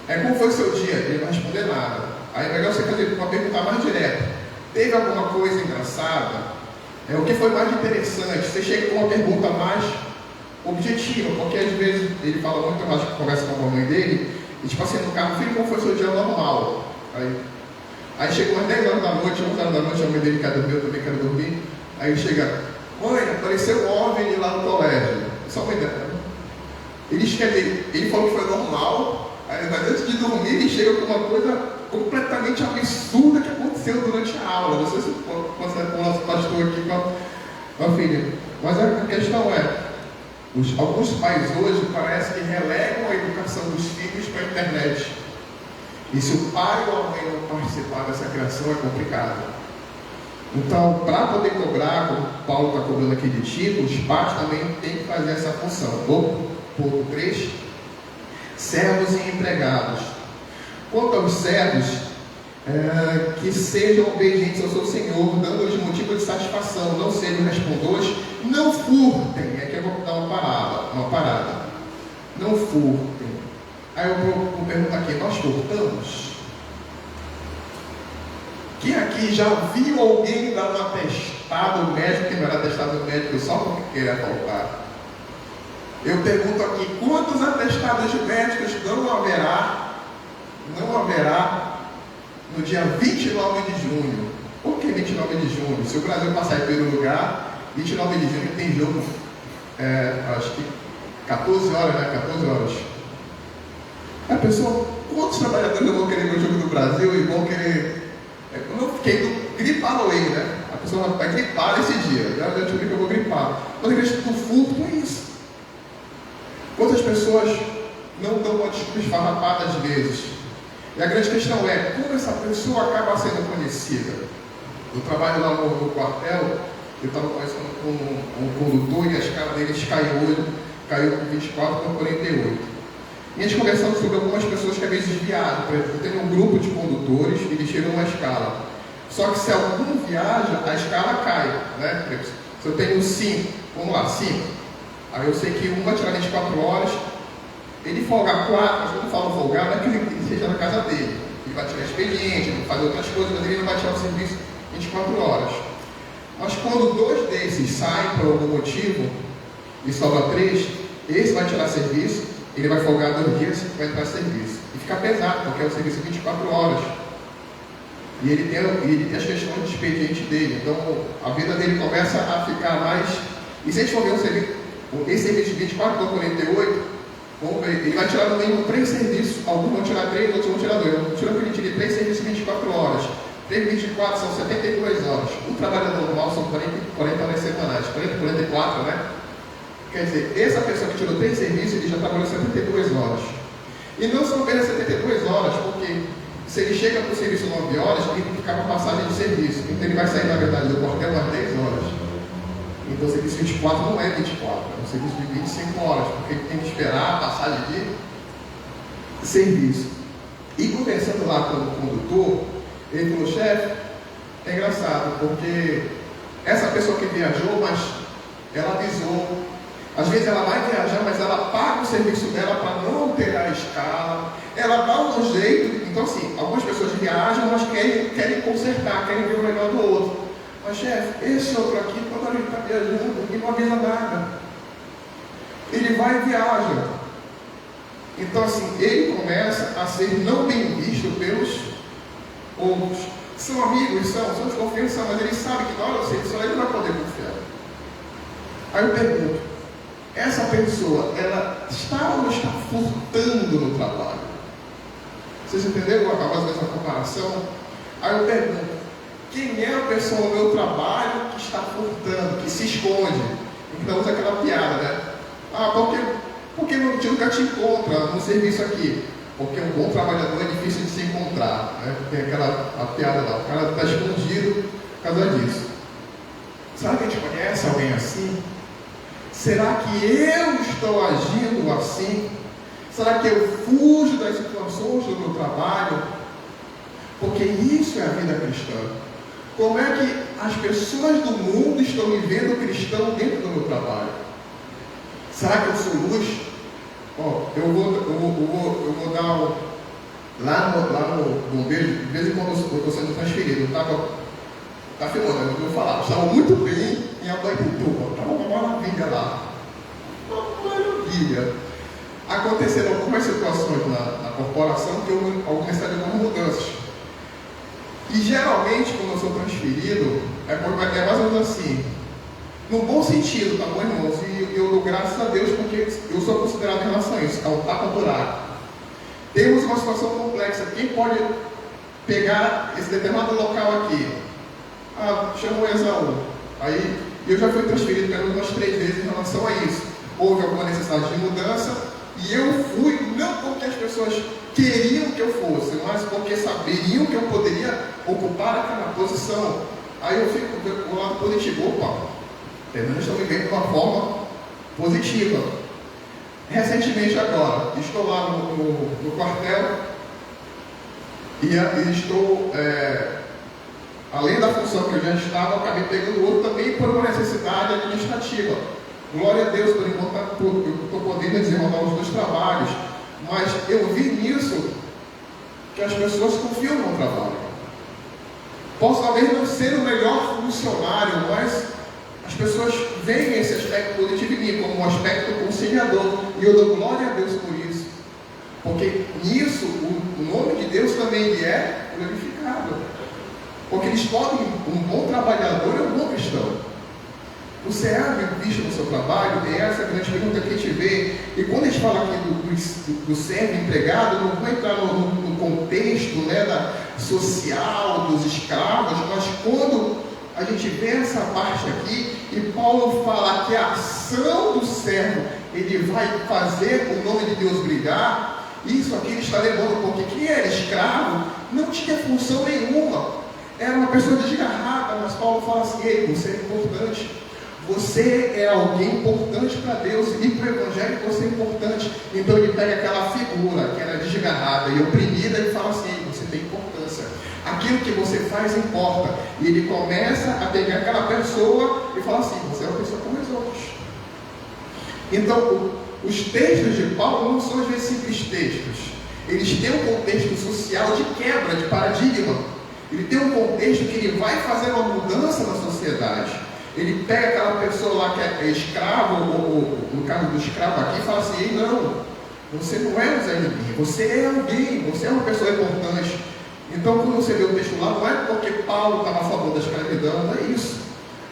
como foi o seu dia? Ele não vai responder nada. Aí é melhor você fazer uma pergunta mais direta: teve alguma coisa engraçada? O que foi mais interessante? Você chega com uma pergunta mais objetiva, porque às vezes ele fala muito mais que conversa com a mãe dele, e tipo assim, no carro: filho, como foi o seu dia normal? Aí chega umas 10 horas da noite, 11 horas da noite, a mãe dele quer dormir, eu também quero dormir. Aí chega: mãe, apareceu um OVNI lá no colégio. Só uma ideia. Ele falou que foi normal, mas antes de dormir ele chega com uma coisa completamente absurda que aconteceu durante a aula. Não sei se você com o nosso pastor aqui com a filha. Mas a questão alguns pais hoje parece que relegam a educação dos filhos para a internet. E se o pai ou a mãe não participar dessa criação, é complicado. Então, para poder cobrar, como Paulo está cobrando aqui de Tito, os pais também têm que fazer essa função. Ponto 3, servos e empregados. Quanto aos servos, que sejam obedientes ao seu Senhor, dando-lhes motivo de satisfação, não sejam respondores, não furtem. Aqui eu vou dar uma parada. Não furtem. Aí eu vou perguntar aqui: nós furtamos? Quem aqui já viu alguém dar um atestado médico que não era atestado médico só porque queria faltar? Eu pergunto aqui: quantos atestados médicos não haverá não haverá no dia 29 de junho. Por que 29 de junho? Se o Brasil passar em primeiro lugar, 29 de junho tem jogo, acho que 14 horas, né? 14 horas. A pessoa, quantos trabalhadores vão querer ver o jogo do Brasil e vão querer... Quando eu fiquei do gripar aí, né? A pessoa vai gripar nesse dia. Já descobri que eu vou gripar. Mas a igreja do furto é isso. Quantas pessoas não dão uma desculpa esfarrapada às vezes? E a grande questão é, como essa pessoa acaba sendo conhecida? Eu trabalho lá no quartel, eu estava conversando com um condutor e a escala deles caiu com 24 para 48. E a gente conversando sobre algumas pessoas que às vezes viajam. Por exemplo, eu tenho um grupo de condutores e eles tiram uma escala. Só que se algum viaja, a escala cai, né? Se eu tenho 5, vamos lá, 5. Aí eu sei que um vai tirar 24 horas, ele folga 4, mas quando eu falo folgar, não é que ele seja na casa dele. Ele vai tirar expediente, ele vai fazer outras coisas, mas ele não vai tirar o serviço 24 horas. Mas quando 2 desses saem por algum motivo e sobra 3, esse vai tirar serviço, ele vai folgar 2 dias e vai entrar serviço. E fica pesado, porque é o serviço 24 horas. E ele tem as questões de expediente dele. Então a vida dele começa a ficar mais. E se a gente for ver esse serviço de 24 para 48, vamos ver, ele vai tirar no mínimo 3 serviços. Alguns vão tirar 3, outros vão tirar 2. Vamos tirar que ele tire 3 serviços em 24 horas. 3 vezes 24 são 72 horas. O trabalhador normal são 40 horas semanais. 40, 44, né? Quer dizer, essa pessoa que tirou 3 serviços, ele já trabalhou 72 horas. E não são apenas 72 horas, porque se ele chega para o serviço 9 horas, ele tem que ficar com passagem de serviço. Então ele vai sair, na verdade, do quartel às 10 horas. Então o serviço 24 não é 24, é um serviço de 25 horas, porque ele tem que esperar a passagem de serviço. E conversando lá com o condutor, ele falou, chefe, é engraçado, porque essa pessoa que viajou, mas ela avisou. Às vezes ela vai viajar, mas ela paga o serviço dela para não alterar a escala. Ela dá um jeito. Então, assim, algumas pessoas viajam, mas querem consertar, querem ver o melhor do outro. Mas, chefe, esse outro aqui, quando ele está viajando, ele não avisa nada. Ele vai e viaja. Então, assim, ele começa a ser não bem visto pelos outros. São amigos, são de confiança, mas ele sabe que na hora do serviço ele não vai poder confiar. Aí eu pergunto, essa pessoa, ela está ou não está furtando no trabalho? Vocês entenderam a base dessa comparação? Aí eu pergunto, quem é a pessoa no meu trabalho que está furtando, que se esconde? Então usa aquela piada, né? Ah, porque a gente nunca te encontra no serviço aqui? Porque um bom trabalhador é difícil de se encontrar, né? Tem a piada lá, o cara está escondido por causa disso. Será que a gente conhece alguém assim? Será que eu estou agindo assim? Será que eu fujo das situações do meu trabalho? Porque isso é a vida cristã. Como é que as pessoas do mundo estão me vendo cristão dentro do meu trabalho? Será que eu sou luz? Eu vou dar lá no bombeiro, de vez em quando eu estou sendo transferido, tá filmando, eu vou falar, estava muito bem em Abaituba, estava uma maravilha lá. Uma maravilha. Aconteceram algumas situações na corporação que eu comecei algumas mudanças. E geralmente, quando eu sou transferido, é mais ou menos assim, no bom sentido, tá bom, irmãos? E eu dou graças a Deus porque eu sou considerado em relação a isso, ao tapa-buraco. Temos uma situação complexa. Quem pode pegar esse determinado local aqui? Chama o Exaú. Aí eu já fui transferido pelo menos umas 3 vezes em relação a isso. Houve alguma necessidade de mudança e eu fui, não porque as pessoas queriam que eu fosse, mas porque saberiam que eu poderia ocupar aquela posição. Aí eu fico do lado positivo. Opa, pelo menos estou vivendo de uma forma positiva. Recentemente agora, estou lá no quartel e estou... além da função que eu já estava, eu acabei pegando outro também por uma necessidade administrativa. Glória a Deus por enquanto, eu estou podendo desenrolar os 2 trabalhos, mas eu vi nisso que as pessoas confiam no trabalho. Posso talvez não ser o melhor funcionário, mas as pessoas veem esse aspecto positivo em mim como um aspecto conciliador, e eu dou glória a Deus por isso. Porque nisso o nome de Deus também ele é glorificado. Porque eles podem, um bom trabalhador é um bom cristão. Você é bem visto no seu trabalho? É essa a grande pergunta que a gente vê. E quando a gente fala aqui do servo empregado, não vai entrar no contexto, né, social, dos escravos, mas quando a gente vê essa parte aqui, e Paulo fala que a ação do servo, ele vai fazer o nome de Deus brilhar, isso aqui ele está levando, porque quem era escravo não tinha função nenhuma, era uma pessoa desgarrada, mas Paulo fala assim: ei, você é importante, você é alguém importante para Deus, e para o Evangelho você é importante. Então ele pega aquela figura que era desgarrada e oprimida e fala assim: você tem importância, aquilo que você faz importa. E ele começa a pegar aquela pessoa e fala assim: você é uma pessoa como os outros. Então os textos de Paulo não são às vezes simples textos, eles têm um contexto social de quebra de paradigma, ele tem um contexto que ele vai fazer uma mudança na sociedade. Ele pega aquela pessoa lá que é escravo, ou no caso do escravo aqui, e fala assim: ei, não, você não é um Zé Ninguém, você é alguém, você é uma pessoa importante. Então quando você lê o texto lá, não é porque Paulo estava a favor da escravidão, não é isso.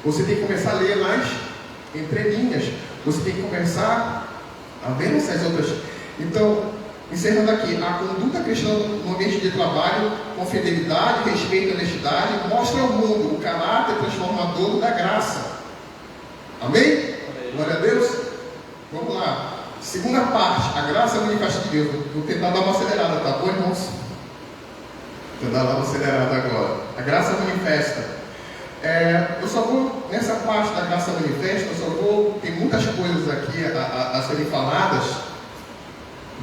Você tem que começar a ler nas entrelinhas, você tem que começar a ver essas outras. Então, encerrando aqui, a conduta cristã no ambiente de trabalho, com fidelidade, respeito e honestidade, mostra ao mundo o caráter transformador da graça. Amém? Glória a Deus. Vamos lá. Segunda parte, a graça manifesta de Deus. Vou tentar dar uma acelerada, tá bom, irmãos? Vou tentar dar uma acelerada agora. A graça manifesta. Eu só vou, nessa parte da graça manifesta, tem muitas coisas aqui a serem faladas.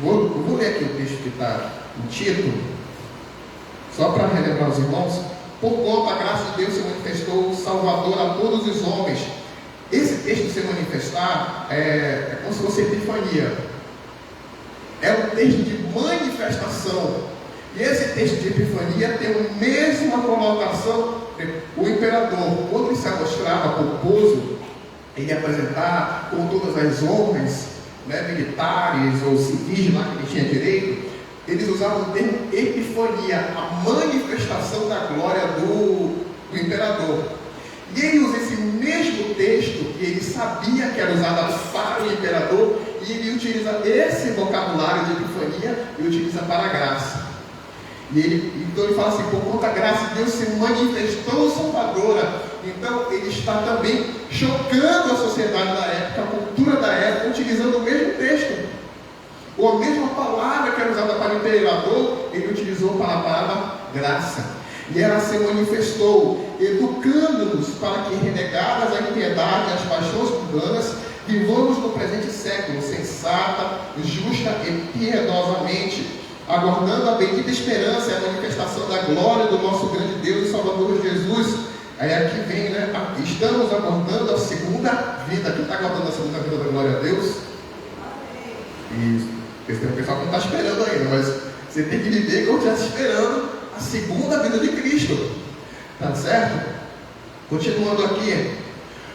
Vou ler aqui o texto que está no título, só para relembrar os irmãos. Porquanto a graça de Deus se manifestou salvador a todos os homens. Esse texto se manifestar é como se fosse epifania. É um texto de manifestação. E esse texto de epifania tem a mesma colocação. O imperador, quando ele se mostrava pomposo, ele ia apresentar com todas as honras, né, militares ou civis lá que ele tinha direito, eles usavam o termo epifania, a manifestação da glória do imperador. E ele usa esse mesmo texto, e ele sabia que era usado para o imperador, e ele utiliza esse vocabulário de epifania e utiliza para a graça. Então ele fala assim: por conta da graça, Deus se manifestou salvadora. Então ele está também chocando a sociedade da época, a cultura da época, utilizando o mesmo texto, ou a mesma palavra que era usada para o imperador, ele utilizou para a palavra graça. E ela se manifestou, educando-nos para que, renegadas a impiedade e as paixões mundanas, vivamos no presente século sensata, justa e piedosamente, aguardando a bendita esperança e a manifestação da glória do nosso grande Deus e Salvador Jesus. Aí aqui vem, né? Estamos aguardando a segunda vida. Quem está aguardando a segunda vida da glória a Deus? Isso. Tem um pessoal que não está esperando ainda, mas você tem que viver como estivesse esperando a segunda vida de Cristo. Tá certo? Continuando aqui.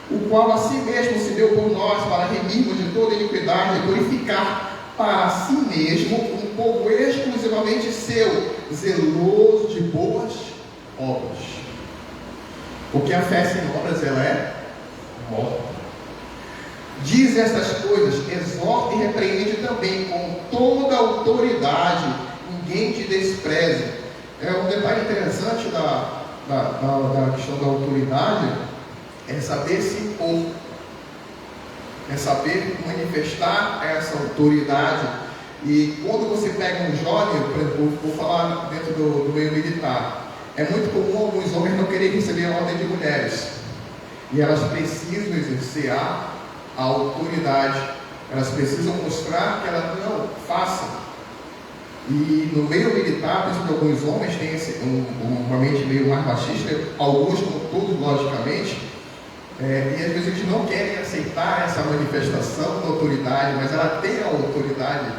O qual a si mesmo se deu por nós para remirmos de toda iniquidade e purificar para si mesmo um povo exclusivamente seu, zeloso de boas obras. Porque a fé sem obras, ela é morta. Diz estas coisas, exorta e repreende também com toda a autoridade, ninguém te despreze. É um detalhe interessante da questão da autoridade, é saber se impor, é saber manifestar essa autoridade. E quando você pega um jovem, por exemplo, vou falar dentro do meio militar, é muito comum alguns homens não querem receber a ordem de mulheres, e elas precisam exercer a autoridade, elas precisam mostrar que elas não façam. E no meio militar, principalmente alguns homens têm uma mente meio mais machista, alguns, como todos, logicamente, e às vezes eles não querem aceitar essa manifestação da autoridade, mas ela tem a autoridade,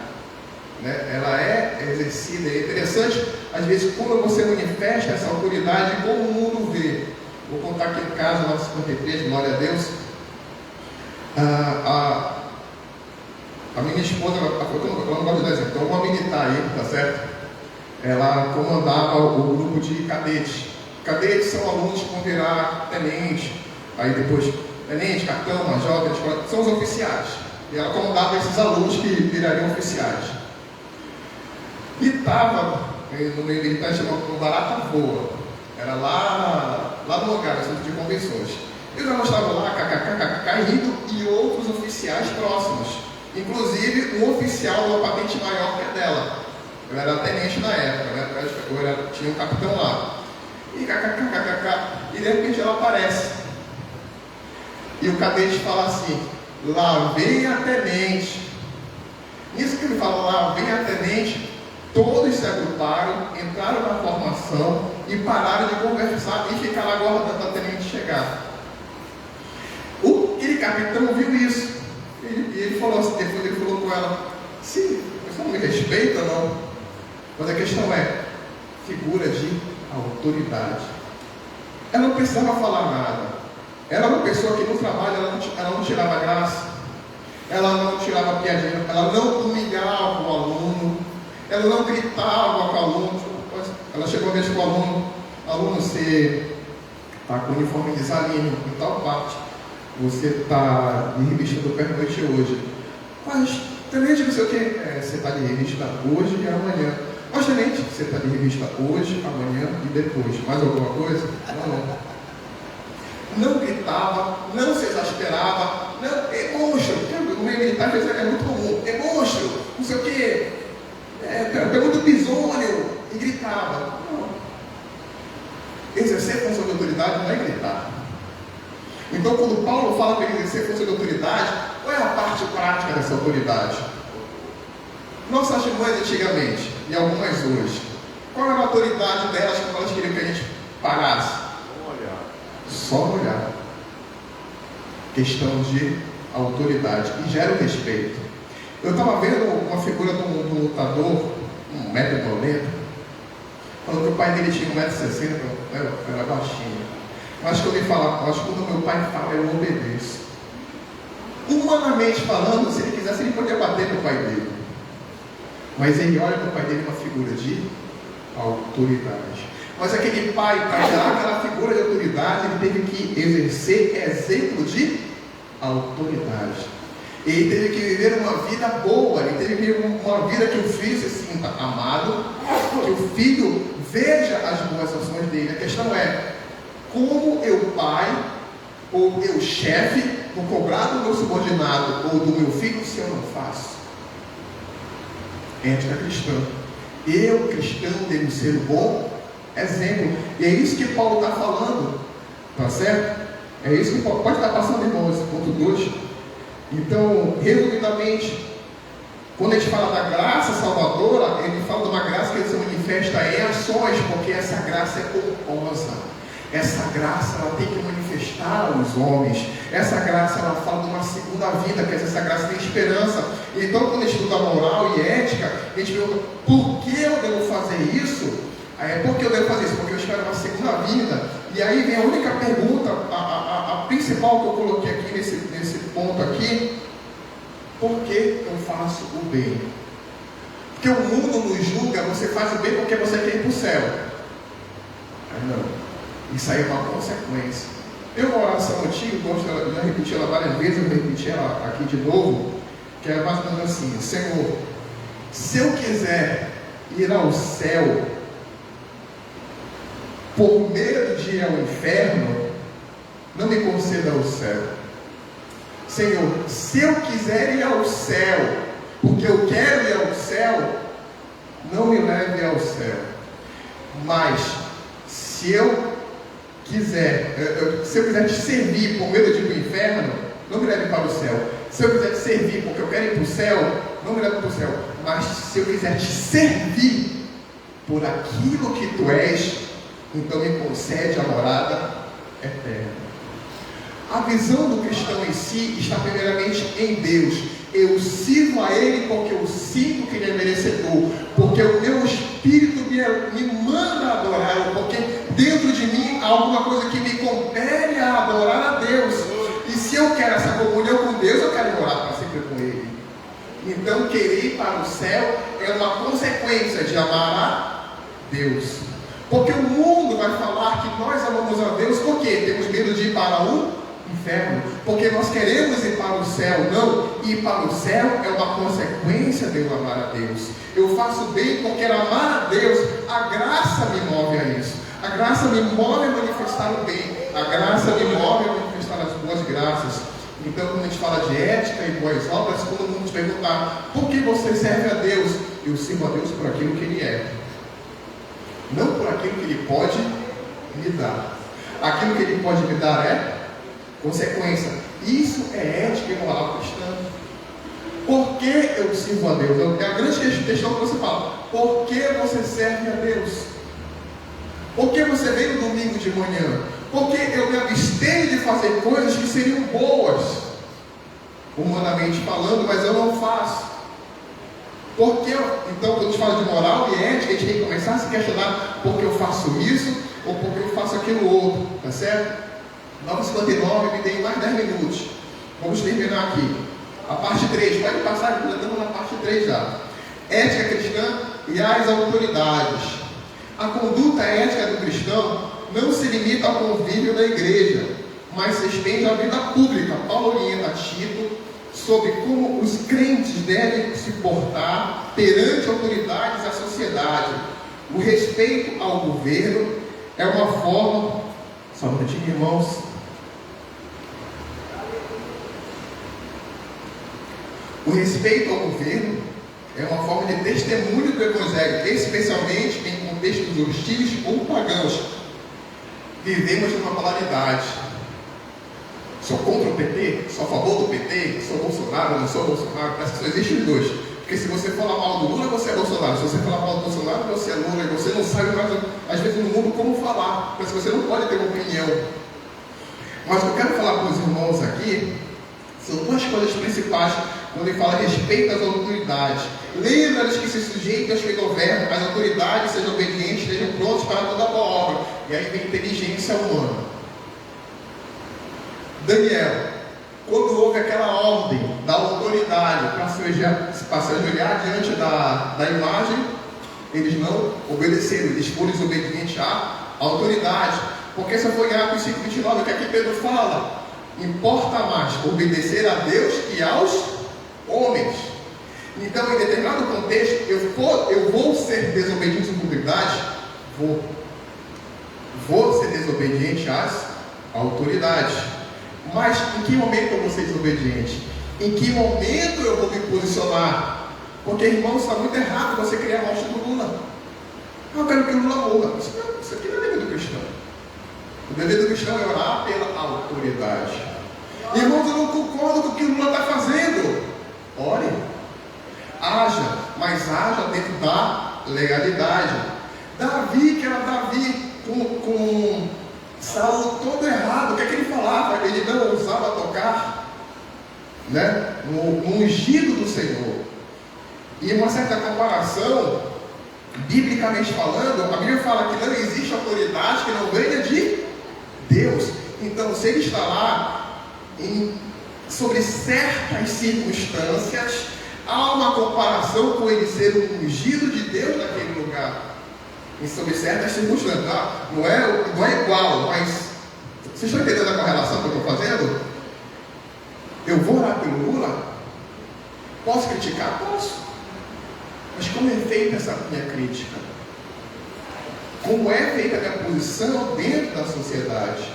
né? Ela é exercida. É interessante, às vezes, quando você manifesta essa autoridade, como o mundo vê. Vou contar aqui no caso, nosso 53, glória a Deus. A minha esposa, ela não gosta de dar exemplo, então uma militar aí, tá certo? Ela comandava o grupo de cadetes. Cadetes são alunos que vão virar tenente, aí depois tenente, capitão, major, são os oficiais. E ela comandava esses alunos que virariam oficiais. E estava no meio militar, chamado Barata Voa. Era lá no lugar, no centro de convenções. E ela estava lá, rindo, e outros oficiais próximos. Inclusive um oficial de uma patente maior que a dela. Eu era tenente na época, né? Tinha um capitão lá. E e de repente ela aparece. E o cadete fala assim: lá vem a tenente. Nisso que ele fala, lá vem a tenente, todos se agruparam, entraram na formação e pararam de conversar e ficaram aguardando a tenente chegar. Aquele capitão viu isso. E ele falou assim, depois ele falou com ela: sim, você não me respeita, não? Mas a questão é figura de autoridade. Ela não precisava falar nada. Ela era uma pessoa que no trabalho ela não tirava graça, ela não tirava piadinha, ela não humilhava o aluno, ela não gritava com o aluno. Ela chegou a vez com o aluno, você está com o uniforme de salinho em tal parte, você está de revista do pernoite hoje. Mas, tenente, não sei o que, você está de revista hoje e amanhã. Mas, tenente, você está de revista hoje, amanhã e depois. Mais alguma coisa? Não. Não gritava, não se exasperava, não, é monstro. No meio militar é muito comum, é monstro, não sei o que, pergunta do bisônio, e gritava. Não. Exercer função de autoridade não é gritar. Então, quando Paulo fala para exercer função de autoridade, qual é a parte prática dessa autoridade? Nossas mães antigamente, e algumas hoje, qual era a autoridade delas quando elas queriam que a gente parasse? Só olhar. Questão de autoridade. E gera o respeito. Eu estava vendo uma figura de um lutador, 1,90m, falando que o pai dele tinha 1,60m, era baixinho. Mas quando ele fala, mas quando meu pai fala, eu obedeço. Humanamente falando, se ele quisesse, ele podia bater no pai dele. Mas ele olha para o pai dele uma figura de autoridade. Mas aquele pai, para gerar aquela figura de autoridade, ele teve que exercer exemplo de autoridade. Ele teve que viver uma vida boa, ele teve que viver uma vida que o filho se sinta amado, que o filho veja as boas ações dele. A questão é, como eu pai, ou eu chefe, vou cobrar do meu subordinado ou do meu filho se eu não faço? Ética cristã. Eu, cristão, devo ser um bom exemplo. E é isso que Paulo está falando, tá certo? É isso que pode estar passando, irmãos, ponto 2. Então, resumidamente, quando a gente fala da graça salvadora, ele fala de uma graça que se manifesta em ações, porque essa graça é pomposa. Essa graça, ela tem que manifestar aos homens. Essa graça, ela fala de uma segunda vida, que essa graça tem esperança. Então, quando a gente estuda moral e ética, a gente pergunta, por que eu devo fazer isso? Por que eu devo fazer isso? Porque eu espero uma segunda vida. E aí vem a única pergunta, a principal que eu coloquei aqui nesse ponto aqui: por que eu faço o bem? Porque o mundo nos julga, você faz o bem porque você quer ir para o céu. Não. Isso aí é uma consequência. Tem uma oração antiga, eu já repeti ela várias vezes, eu vou repetir ela aqui de novo, que é mais ou menos assim: Senhor, se eu quiser ir ao céu por medo de ir ao inferno, não me conceda o céu. Senhor, se eu quiser ir ao céu porque eu quero ir ao céu, não me leve ao céu. Mas se eu quiser te servir por medo de ir para o inferno, não me leve para o céu. Se eu quiser te servir porque eu quero ir para o céu, não me leve para o céu. Mas se eu quiser te servir por aquilo que tu és, então me concede a morada eterna. A visão do cristão em si está primeiramente em Deus. Eu sirvo a Ele porque eu sinto que Ele é merecedor, porque o meu espírito me manda adorá-lo, porque dentro de mim há alguma coisa que me compele a adorar a Deus. E se eu quero essa comunhão com Deus, eu quero morar para sempre com Ele. querer ir para o céu é uma consequência de amar a Deus. Porque o mundo vai falar que nós amamos a Deus porque temos medo de ir para o inferno, porque nós queremos ir para o céu. Não, ir para o céu é uma consequência de eu amar a Deus. Eu faço bem porque amar a Deus, a graça me move a isso. A graça me move a manifestar o bem. A graça me move a manifestar as boas graças. Então, quando a gente fala de ética e boas obras, todo mundo nos perguntar: por que você serve a Deus? Eu sirvo a Deus por aquilo que Ele é, não por aquilo que Ele pode me dar. Aquilo que Ele pode me dar é consequência. Isso é ética e moral cristã. Por que eu sirvo a Deus? É a grande questão que você fala. Por que você serve a Deus? Por que você vem no domingo de manhã? Porque eu me abstenho de fazer coisas que seriam boas, humanamente falando, mas eu não faço. Porque então, quando a gente fala de moral e ética, a gente tem que começar a se questionar: por que eu faço isso ou por que eu faço aquilo outro, tá certo? 9h59, me dei mais 10 minutos. Vamos terminar aqui. A parte 3, pode passar, já estamos na parte 3 já. Ética cristã e as autoridades. A conduta ética do cristão não se limita ao convívio da igreja, mas se estende à vida pública. Paulo orienta Tito sobre como os crentes devem se portar perante autoridades da sociedade. O respeito ao governo é uma forma... Só um minutinho, irmãos. O respeito ao governo é uma forma de testemunho do Evangelho, especialmente em contextos hostis ou pagãos. Vivemos numa polaridade. Sou contra o PT? Sou a favor do PT? Sou Bolsonaro? Não sou Bolsonaro? Parece que só existem os dois. Porque se você falar mal do Lula, você é Bolsonaro. Se você falar mal do Bolsonaro, você é Lula. E você não sabe mais, às vezes, no mundo como falar. Parece que você não pode ter uma opinião. Mas o que eu quero falar com os irmãos aqui são duas coisas principais quando ele fala a respeito às autoridades. Lembra-lhes que se sujeitem aos que governam, as autoridades sejam obedientes, estejam prontos para toda boa obra. E aí vem inteligência humana. Daniel, quando houve aquela ordem da autoridade para se ajoelhar diante da imagem, eles não obedeceram, eles foram desobedientes à autoridade. Porque se for em Atos 5:29, o que aqui Pedro fala? Importa mais obedecer a Deus que aos homens. Então, em determinado contexto, eu vou ser desobediente às autoridades? Vou ser desobediente às autoridades. Mas em que momento eu vou ser desobediente? Em que momento eu vou me posicionar? Porque, irmãos, está muito errado você criar a morte do Lula. Eu quero que o Lula morra. Isso aqui não é dever do cristão. O dever do cristão é orar pela autoridade. Irmãos, eu não concordo com o que o Lula está fazendo. Ore. Haja, mas haja dentro da legalidade. Davi, que era Davi com Saulo todo errado. O que é que ele falava? Ele não ousava tocar, né, no ungido do Senhor. E uma certa comparação, biblicamente falando, a Bíblia fala que não existe autoridade que não venha de Deus. Então, se ele está lá sobre certas circunstâncias, há uma comparação com ele ser o ungido de Deus naquele lugar. E sobre certas circunstâncias, não é igual, mas vocês estão entendendo a correlação que eu estou fazendo? Eu vou orar pelo Lula? Posso criticar? Posso. Mas como é feita essa minha crítica? Como é feita a minha posição dentro da sociedade?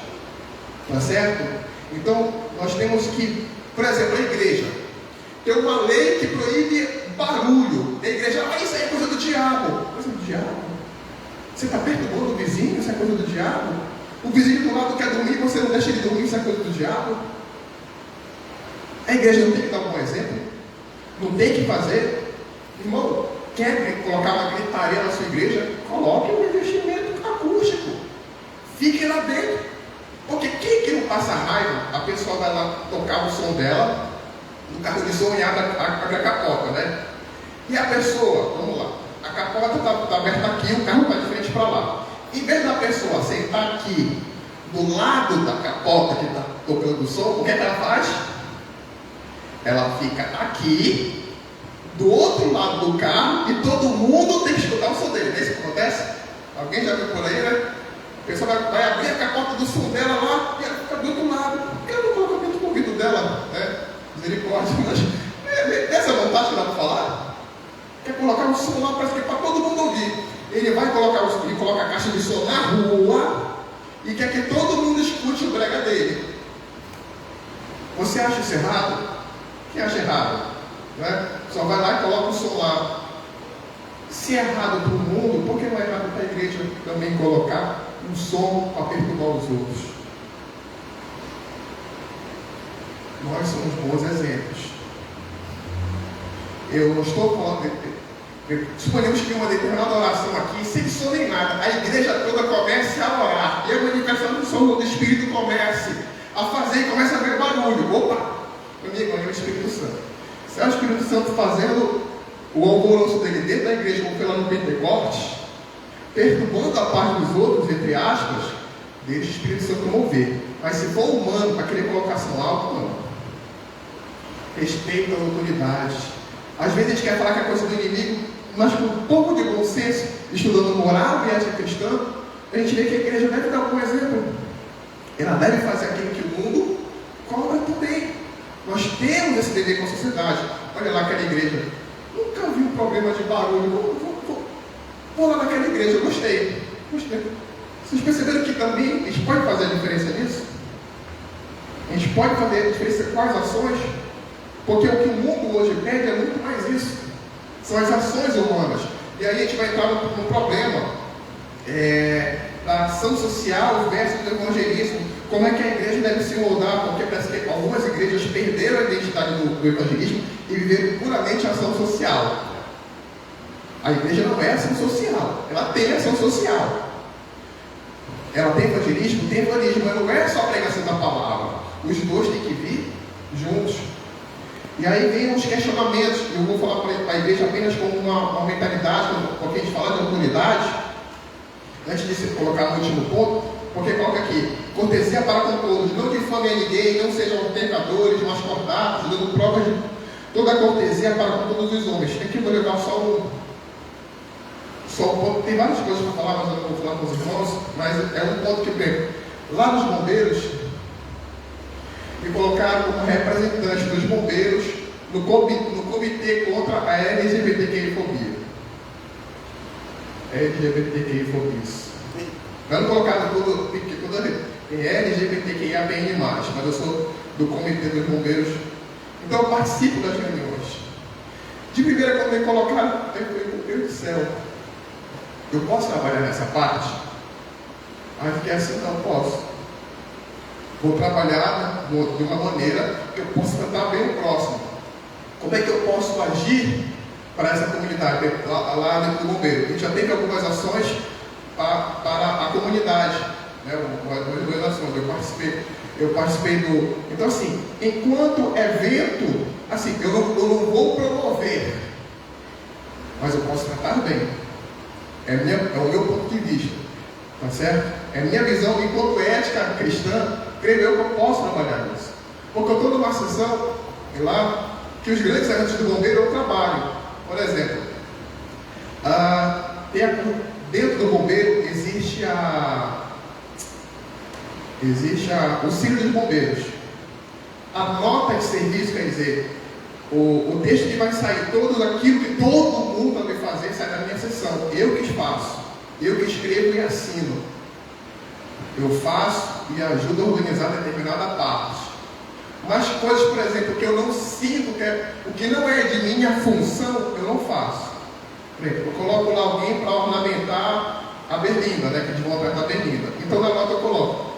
Tá certo? Então, nós temos que, por exemplo, a igreja tem uma lei que proíbe barulho. A igreja, isso aí é coisa do diabo. Coisa do diabo? Você está perturbando o vizinho? Isso é coisa do diabo? O vizinho do lado quer dormir, você não deixa ele dormir, isso é coisa do diabo? A igreja não tem que dar um bom exemplo? Não tem que fazer? Irmão, quer colocar uma gritaria na sua igreja? Coloque um investimento acústico. Fique lá dentro. Porque quem que não passa raiva? A pessoa vai lá tocar o som dela, no carro de som, e abre a capota, né? E a pessoa, vamos lá, a capota está aberta aqui, o carro vai de frente para lá. Em vez da pessoa sentar aqui, do lado da capota que está tocando o som, o que é que ela faz? Ela fica aqui, do outro lado do carro e todo mundo tem que escutar o som dele. Não é isso que acontece? Alguém já viu por aí, né? A pessoa vai abrir a capota do som dela lá e ela fica do outro lado. Por que ela não coloca dentro do ouvido dela? Né? Misericórdia. Mas essa vontade que dá para falar? Quer colocar o som lá para todo mundo ouvir. Ele vai colocar ele coloca a caixa de som na rua e quer que todo mundo escute o brega dele. Você acha isso errado? Quem acha errado? Né? Só vai lá e coloca o som lá. Se é errado para o mundo, por que não é errado para a igreja também colocar um som para perturbar os outros? Nós somos bons exemplos. Eu não estou falando suponhamos que uma determinada oração aqui, sem som nem nada, a igreja toda comece a orar e a manifestação do som do Espírito comece a fazer e comece a ver barulho. Opa! Amigo, é o Espírito Santo. Se é o Espírito Santo fazendo o alvoroço dele dentro da igreja, como foi lá no Pentecostes, perturbando a paz dos outros, entre aspas, deixa o Espírito Santo mover. Mas se for humano para querer colocação alta, não. Respeita as autoridades. Às vezes a gente quer falar que é coisa do inimigo, mas com um pouco de bom senso, estudando moral e ética cristã, a gente vê que a igreja deve dar um bom exemplo. Ela deve fazer aquilo que o mundo cobra também. Nós temos esse dever com a sociedade. Olha lá aquela igreja. Nunca vi um problema de barulho. Vou lá naquela igreja, gostei. Vocês perceberam que também a gente pode fazer a diferença nisso? A gente pode fazer a diferença com as ações? Porque o que o mundo hoje pede é muito mais isso. São as ações humanas. E aí a gente vai entrar no problema da ação social versus do evangelismo. Como é que a igreja deve se moldar? Porque parece que algumas igrejas perderam a identidade do evangelismo e viveram puramente a ação social. A igreja não é ação social. Ela tem ação social. Ela tem evangelismo, mas não é só a pregação da palavra. Os dois têm que vir juntos. E aí vem uns questionamentos. Eu vou falar para a igreja apenas como uma mentalidade, porque a gente fala de autoridade, antes de se colocar no último ponto, porque coloca aqui, cortesia para com todos, não difamem a ninguém, não sejam pecadores, mas cordados, dando provas de toda a cortesia para com todos os homens. Aqui eu vou levar só um ponto. Tem várias coisas para falar, mas eu não vou falar com os irmãos, mas é um ponto que vem. Lá nos bombeiros, me colocaram como representante dos bombeiros no comitê contra a LGBTQI-fobia. LGBTQI-fobia. Não colocaram toda tem LGBTQIAPN+, mas eu sou do comitê dos bombeiros, então eu participo das reuniões. De primeira, quando me colocaram, eu falei, meu Deus do céu, eu posso trabalhar nessa parte? Aí fiquei assim, não posso. Vou trabalhar de uma maneira que eu possa tratar bem o próximo. Como é que eu posso agir para essa comunidade, lá dentro do bombeiro? A gente já teve algumas ações para a comunidade, né? Algumas ações, eu participei do... Então assim, enquanto evento, assim, eu não vou promover, mas eu posso tratar bem. É o meu ponto de vista, tá certo? É a minha visão enquanto ética cristã. Creio eu que eu posso trabalhar nisso. Porque eu estou numa sessão lá que os grandes eventos do bombeiro eu trabalho. Por exemplo, dentro do bombeiro existe o Círio dos Bombeiros. A nota de serviço, quer dizer, o texto que vai sair, tudo aquilo que todo mundo vai fazer, sai da minha sessão. Eu que faço, eu que escrevo e assino. Eu faço e ajudo a organizar determinada parte. Mas coisas, por exemplo, que eu não sinto, o que não é de minha função, eu não faço. Por exemplo, eu coloco lá alguém para ornamentar a berlinda, né, que eles vão perto da berlinda. Então na nota eu coloco.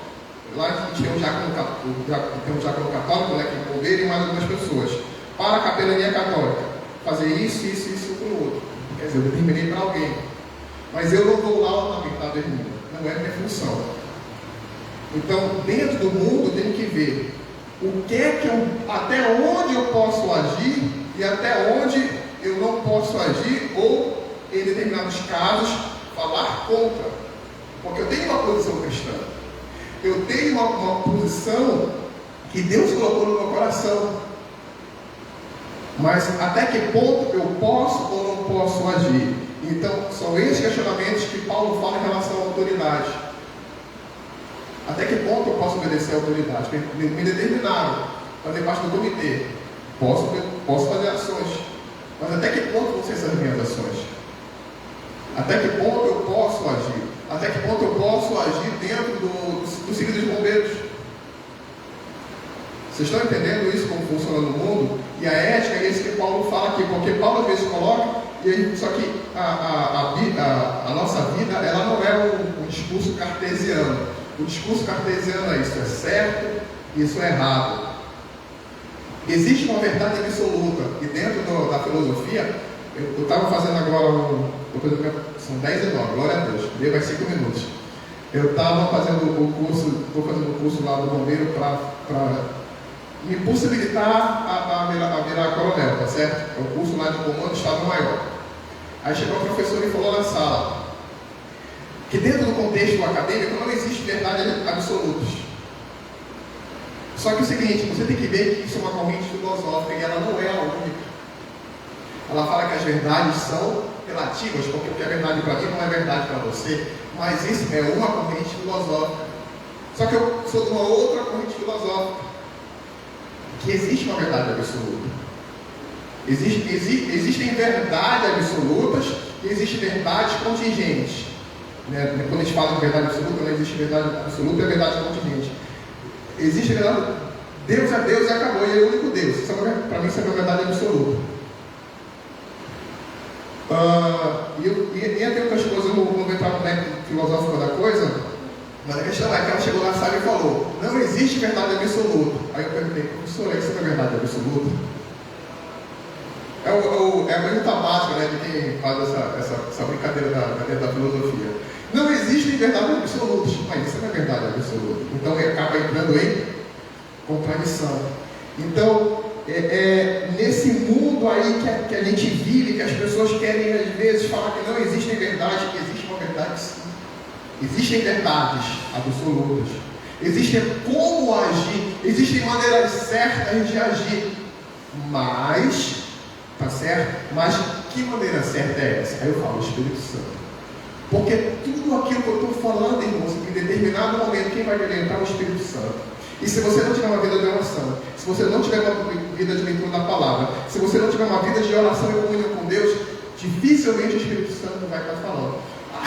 Lá a gente tem um diácono católico, né, que é bombeiro, e mais algumas pessoas. Para a capelania católica, fazer isso com o outro. Quer dizer, eu determinei para alguém. Mas eu não vou lá ornamentar a berlinda. Não é minha função. Então, dentro do mundo, tem que ver até onde eu posso agir e até onde eu não posso agir, ou, em determinados casos, falar contra. Porque eu tenho uma posição cristã. Eu tenho uma posição que Deus colocou no meu coração. Mas até que ponto eu posso ou não posso agir? Então, são esses questionamentos que Paulo fala em relação à autoridade. Até que ponto eu posso obedecer à autoridade? Me determinaram a fazer parte do comitê. Posso fazer ações. Mas até que ponto vão ser essas minhas ações? Até que ponto eu posso agir? Até que ponto eu posso agir dentro do ciclo dos bombeiros? Vocês estão entendendo isso, como funciona no mundo? E a ética é isso que Paulo fala aqui, porque Paulo às vezes coloca, só que a nossa vida, ela não é um discurso cartesiano. O discurso cartesiano é isso é certo, isso é errado. Existe uma verdade absoluta, e dentro da filosofia, eu estava fazendo agora, são 10 e 9, glória a Deus, dei mais 5 minutos. Eu estava fazendo o curso, estou fazendo o curso lá do bombeiro para me possibilitar a virar coronel, tá certo? É o curso lá de comando do Estado Maior. Aí chegou o professor e falou na sala que dentro do contexto acadêmico não existe verdade absolutas. Só que é o seguinte, você tem que ver que isso é uma corrente filosófica e ela não é a única. Ela fala que as verdades são relativas, porque o que é verdade para mim não é verdade para você, mas isso é uma corrente filosófica. Só que eu sou de uma outra corrente filosófica, que existe uma verdade absoluta. Existem verdades absolutas e existem verdades contingentes. Quando a gente fala de verdade absoluta, não existe verdade absoluta e verdade contingente. Existe verdade, Deus é Deus e acabou, e é o único Deus. Para mim isso é uma verdade absoluta. E tem outras coisas, eu não vou entrar no método filosófico da coisa, mas a questão é que ela chegou na sala e falou: não existe verdade absoluta. Aí eu perguntei: professor, isso não é verdade absoluta? É a pergunta básica, né, de quem faz essa brincadeira da filosofia. Não existem verdades absolutas, mas isso não é verdade absoluta. Então acaba entrando em contradição. Então, nesse mundo aí que a gente vive, que as pessoas querem às vezes falar que não existem verdades, que existe uma verdade sim. Existem verdades absolutas. Existem como agir, existem maneiras certas de agir. Mas, tá certo? Mas que maneira certa é essa? Aí eu falo, o Espírito Santo. Porque tudo aquilo que eu estou falando, irmãos, em determinado momento, quem vai orientar é o Espírito Santo. E se você não tiver uma vida de oração, se você não tiver uma vida de leitura da palavra, se você não tiver uma vida de oração e comunhão com Deus, dificilmente o Espírito Santo vai estar falando.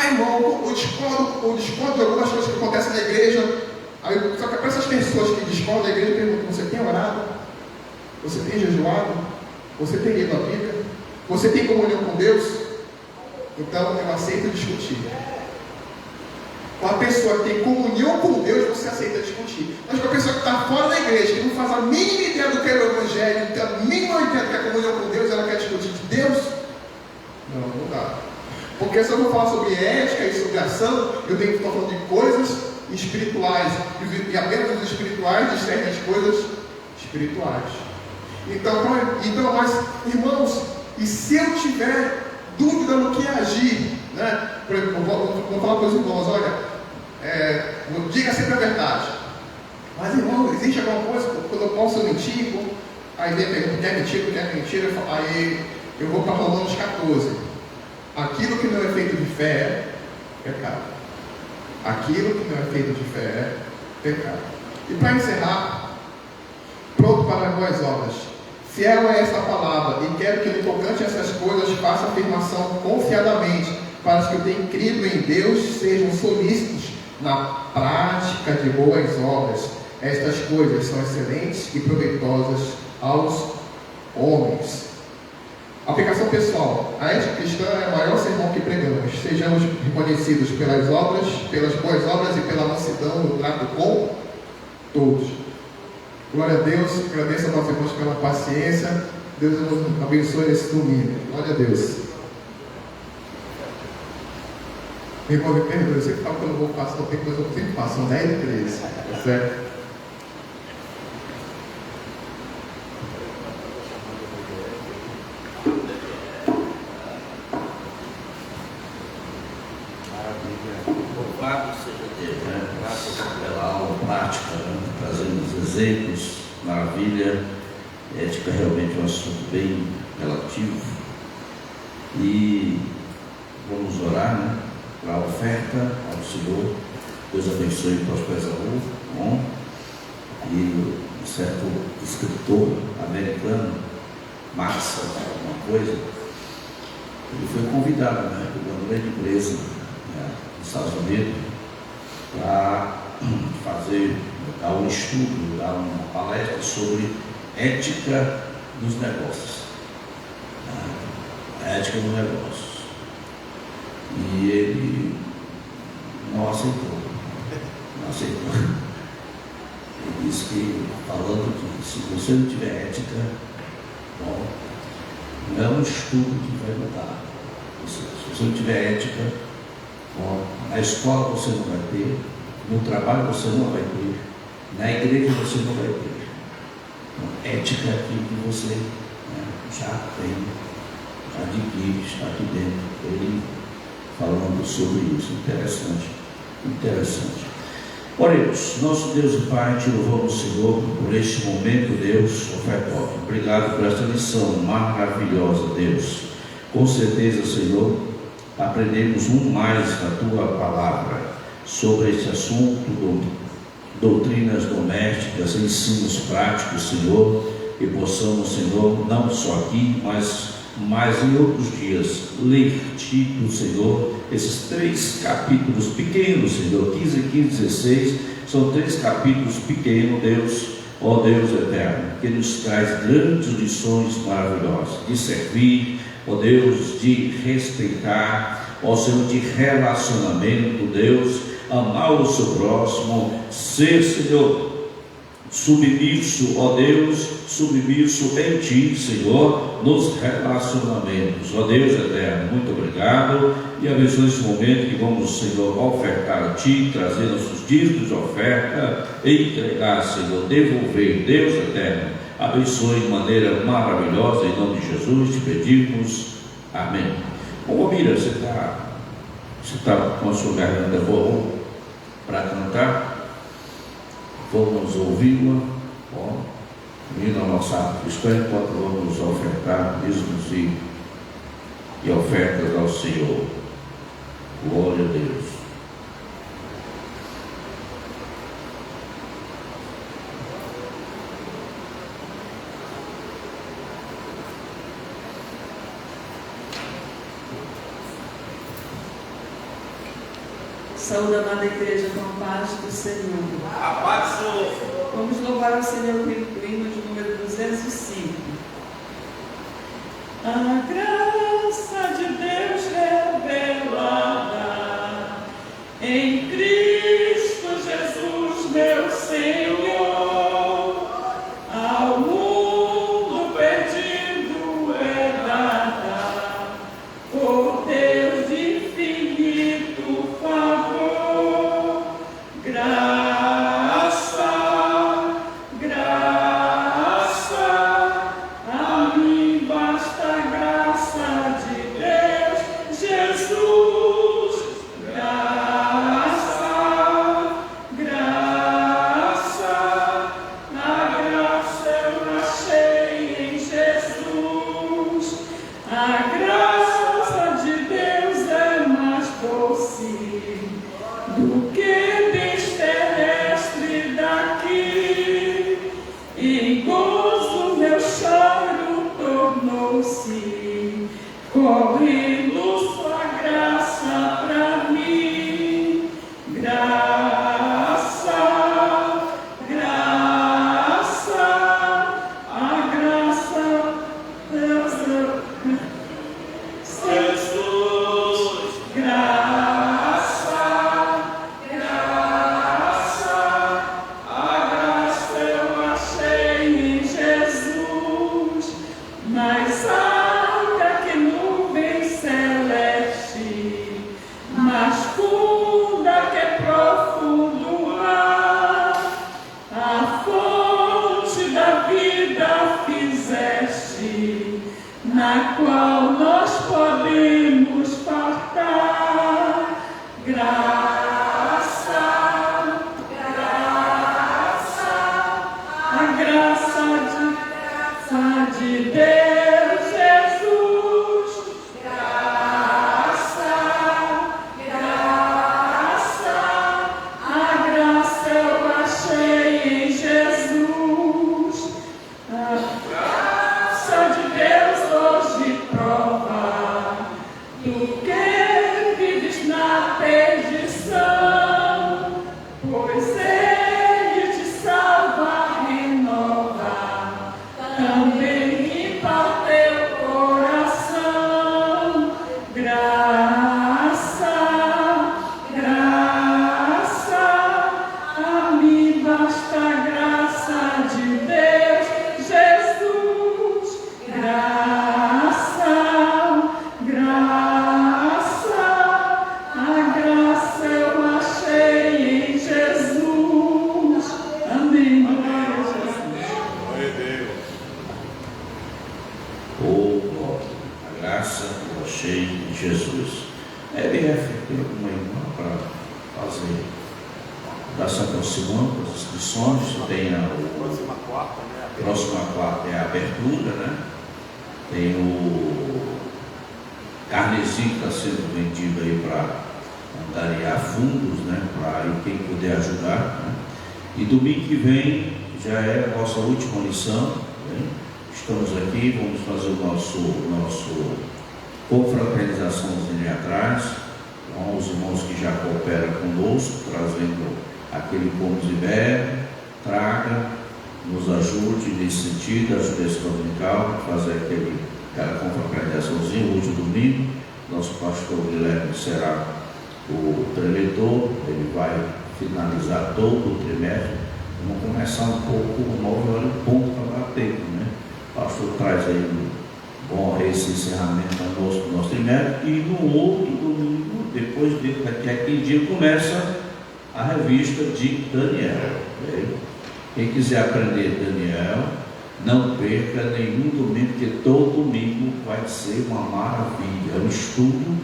Irmão, eu discordo de algumas coisas que acontecem na igreja. Aí, só que para essas pessoas que discordam da igreja, eu pergunto: você tem orado? Você tem jejuado? Você tem lido a Bíblia? Você tem comunhão com Deus? Então eu aceito discutir. Com a pessoa que tem comunhão com Deus, você aceita discutir. Mas com a pessoa que está fora da igreja, que não faz a mínima ideia do que é o Evangelho, não tem a mínima ideia do que é comunhão com Deus, ela quer discutir de Deus? Não dá. Porque se eu vou falar sobre ética e sobre ação, eu tenho que estar falando de coisas espirituais. E apenas os espirituais discernem as coisas espirituais. Então, mas, irmãos, e se eu tiver dúvida no que agir, né? Por exemplo, vou falar para os irmãos: olha, diga sempre a verdade. Mas, irmão, existe alguma coisa quando eu posso mentir? Aí vem a pergunta: quer mentir? Aí eu vou para Romanos 14. Aquilo que não é feito de fé é pecado. Aquilo que não é feito de fé é pecado. E para encerrar, pronto para as boas obras. Fiel é esta palavra, e quero que no tocante a essas coisas faça afirmação confiadamente, para que os que têm crido em Deus sejam solícitos na prática de boas obras. Estas coisas são excelentes e proveitosas aos homens. Aplicação pessoal. A ética cristã é o maior sermão que pregamos. Sejamos reconhecidos pelas obras, pelas boas obras e pela mansidão no trato com todos. Glória a Deus. Agradeço a nossos irmãos pela paciência. Deus nos abençoe nesse domingo. Glória a Deus. Meu irmão, me perdoe. Eu sempre falo que eu não vou passar o tempo, mas eu sempre passo. São 10 e 13. Tá certo? Louvado seja Deus, né? Graças pela aula prática, né? Trazendo os exemplos, maravilha. Ética realmente é um assunto bem relativo. E vamos orar, né, para a oferta ao Senhor. Deus abençoe e prospere Saúl. Bom. E um certo escritor americano, Marx, alguma coisa, ele foi convidado, né, por uma grande empresa, né, nos Estados Unidos, para dar um estudo, dar uma palestra sobre ética dos negócios. A ética dos negócios. E ele não aceitou. Ele disse que, falando que se você não tiver ética, bom, não é um estudo que vai mudar. Se você não tiver ética, bom, na escola você não vai ter, no trabalho você não vai ter, na igreja você não vai ter. Então, ética é aquilo que você, né, já tem, já adquire, está aqui dentro. Ele falando sobre isso. Interessante. Oremos. Nosso Deus e Pai, te louvamos, Senhor, por este momento, Deus, ofertório. Obrigado por esta lição maravilhosa, Deus. Com certeza, Senhor, aprendemos mais da Tua palavra sobre este assunto, doutrinas domésticas, ensinos práticos, Senhor, e possamos, Senhor, não só aqui, mas em outros dias, ler-te, Senhor, esses 3 capítulos pequenos, Senhor, 15, 16, são 3 capítulos pequenos, Deus, ó Deus eterno, que nos traz grandes lições maravilhosas, de servir, ó Deus, de respeitar, ó Senhor, de relacionamento, Deus, amar o seu próximo, ser, Senhor, submisso, ó Deus, submisso em Ti, Senhor, nos relacionamentos, ó Deus eterno, muito obrigado, e abençoe esse momento que vamos, Senhor, ofertar a Ti, trazer nossos dízimos de oferta, entregar, Senhor, devolver, Deus eterno, abençoe de maneira maravilhosa, em nome de Jesus, te pedimos, amém. Ô Mira, você está com a sua garganta boa para cantar? Vamos ouvi-la, unindo a nossa arte cristã, enquanto vamos ofertar dízimos e ofertas ao Senhor. Glória a Deus. Saúde, amada igreja, com a paz do Senhor. A paz do Senhor. Vamos louvar ao Senhor com o hino de número 205. A graça de Deus revelada em Cristo Jesus, meu Senhor, ao mundo perdido é dada por Deus de infinito favor. Graça, a mim basta a graça de Deus, Jesus. Graça, a graça eu achei em Jesus. A graça de Deus é mais doce do que bens terrestre daqui, e gozo meu choro tornou-se, correndo sua graça pra mim. Graça, a graça, Deus, Jesus, graça, a graça eu achei em Jesus, mais alta que nuvem, céu Graça, graça, a mim basta a graça de Deus, Jesus. Graça, graça, a graça eu achei em Jesus. Amém. Glória a Jesus. Glória a Deus. Oh, glória. A graça eu achei em Jesus. BF, tem alguma irmã para fazer? Está se aproximando das inscrições. Tem a Próxima quarta, né? próxima quarta é a abertura, né? Tem o carnezinho que está sendo vendido aí para angariar fundos, né? Para quem puder ajudar, né? E domingo que vem já é a nossa última lição, né? Estamos aqui, vamos fazer o nosso confraternizaçãozinha ali atrás, com os irmãos que já cooperam conosco, trazendo aquele pão de Ibéria, traga, nos ajude nesse sentido, ajude esse dominical, fazer aquela confraternizaçãozinha, o último domingo. Nosso pastor Guilherme será o preletor, ele vai finalizar todo o trimestre. Vamos começar um pouco 9 horas ponto para dar tempo, né? O pastor traz aí bom esse encerramento do nosso trimestre, e no outro domingo, depois daqui a 15 dias, começa a revista de Daniel. Quem quiser aprender Daniel, não perca nenhum domingo, porque todo domingo vai ser uma maravilha. É um estudo,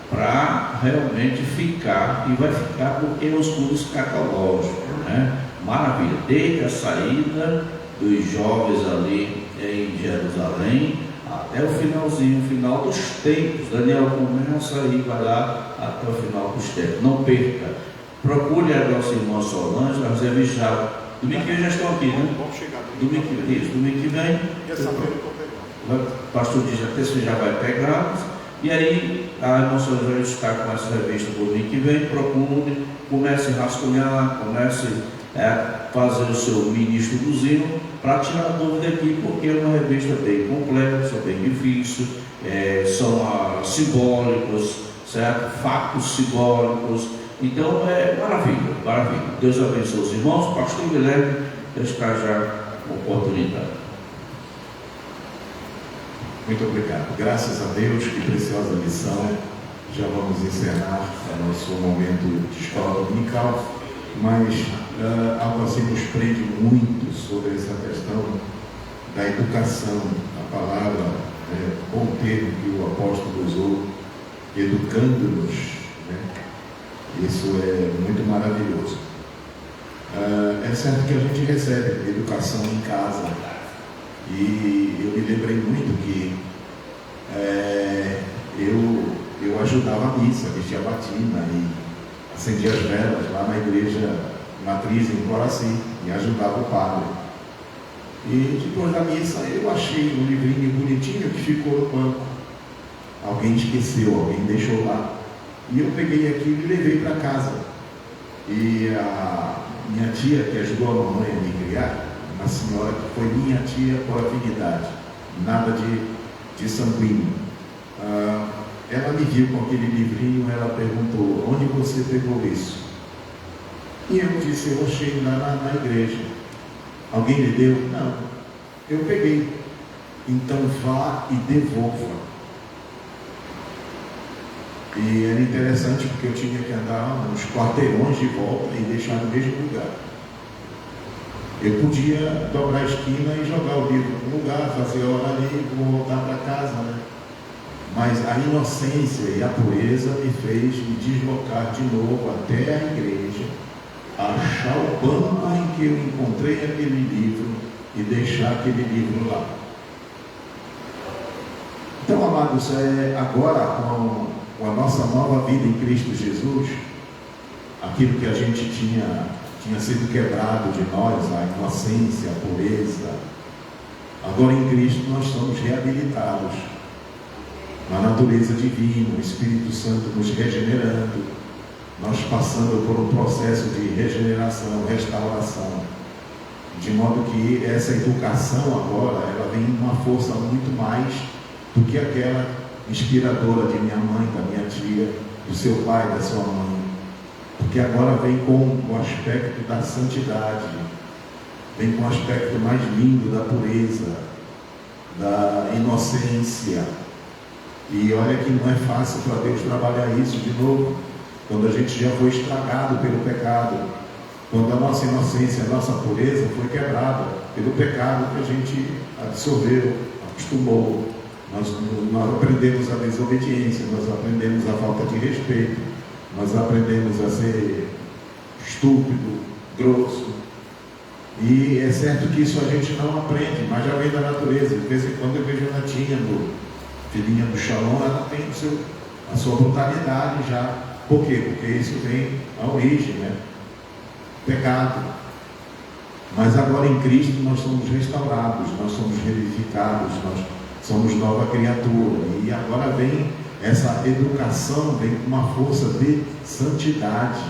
para realmente ficar, e vai ficar porque é um estudo escatológico, né? Maravilha, desde a saída dos jovens ali em Jerusalém até o finalzinho, o final dos tempos. Daniel começa e vai lá até o final dos tempos. Não perca. Procure a nossa irmã Solange, nós revisamos já. Domingo que vem já estão aqui, né? Vamos chegar Domingo que vem. Terça-feira eu estou pegando. O pastor diz até se já vai pegar. E aí a irmã Solange vai estar com essa revista domingo que vem. Procure, comece a rascunhar, comece a fazer o seu ministro do zino, para tirar a dúvida aqui, porque é uma revista bem complexa, bem difícil, são simbólicos, certo? Fatos simbólicos. Então é maravilha, maravilha. Deus abençoe os irmãos. Pastor Guilherme, está já a oportunidade. Muito obrigado. Graças a Deus, que preciosa lição. Já vamos encerrar o nosso momento de escola dominical, mas algo assim nos prende muito sobre essa questão da educação. A palavra, bom termo que o apóstolo usou, educando-nos, né? Isso é muito maravilhoso. É certo que a gente recebe educação em casa, e eu me lembrei muito que eu ajudava a missa, vestia a batina e acendia as velas lá na igreja matriz em Coraci, e ajudava o padre. E depois da missa eu achei um livrinho bonitinho que ficou no banco. Alguém esqueceu, alguém deixou lá. E eu peguei aquilo e levei para casa. E a minha tia, que ajudou a mamãe a me criar, uma senhora que foi minha tia por afinidade, nada de sanguíneo, ela me viu com aquele livrinho, ela perguntou: onde você pegou isso? E eu disse: eu achei lá na igreja. Alguém lhe deu? Não, eu peguei. Então vá e devolva. E era interessante porque eu tinha que andar uns quarteirões de volta e deixar no mesmo lugar. Eu podia dobrar a esquina e jogar o livro no lugar, fazer a hora ali e vou voltar para casa, né? Mas a inocência e a pureza me fez me deslocar de novo até a igreja, achar o banco em que eu encontrei aquele livro e deixar aquele livro lá. Então, amados, agora com a nossa nova vida em Cristo Jesus, aquilo que a gente tinha sido quebrado de nós, a inocência, a pureza, agora em Cristo nós somos reabilitados na natureza divina, o Espírito Santo nos regenerando, nós passando por um processo de regeneração, restauração, de modo que essa educação agora, ela vem com uma força muito mais do que aquela inspiradora de minha mãe, da minha tia, do seu pai, da sua mãe. Porque agora vem com o aspecto da santidade, vem com o aspecto mais lindo da pureza, da inocência. E olha que não é fácil para Deus trabalhar isso de novo, quando a gente já foi estragado pelo pecado, quando a nossa inocência, a nossa pureza foi quebrada pelo pecado que a gente absorveu, acostumou. Nós aprendemos a desobediência, nós aprendemos a falta de respeito, nós aprendemos a ser estúpido, grosso. E é certo que isso a gente não aprende, mas já vem da natureza. De vez em quando eu vejo a Natinha, filhinha do Shalom, ela tem a sua brutalidade já. Por quê? Porque isso vem à origem, né? Pecado. Mas agora em Cristo nós somos restaurados, nós somos revivificados, nós somos nova criatura. E agora vem essa educação, vem com uma força de santidade.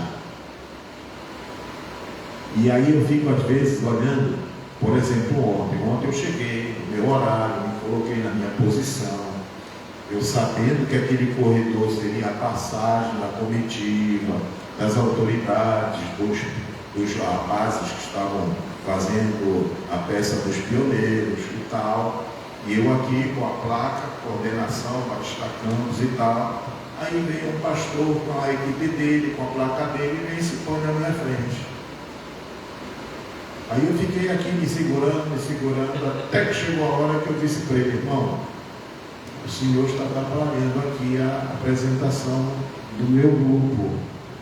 E aí eu fico às vezes olhando, por exemplo, ontem eu cheguei no meu horário, me coloquei na minha posição, eu sabendo que aquele corredor seria a passagem da comitiva, das autoridades, dos rapazes que estavam fazendo a peça dos pioneiros e tal, e eu aqui com a placa, coordenação, Batista Campos e tal. Aí veio um pastor com a equipe dele, com a placa dele, e vem e se põe na minha frente. Aí eu fiquei aqui me segurando, até que chegou a hora que eu disse para ele: irmão, o senhor está trabalhando aqui a apresentação do meu grupo.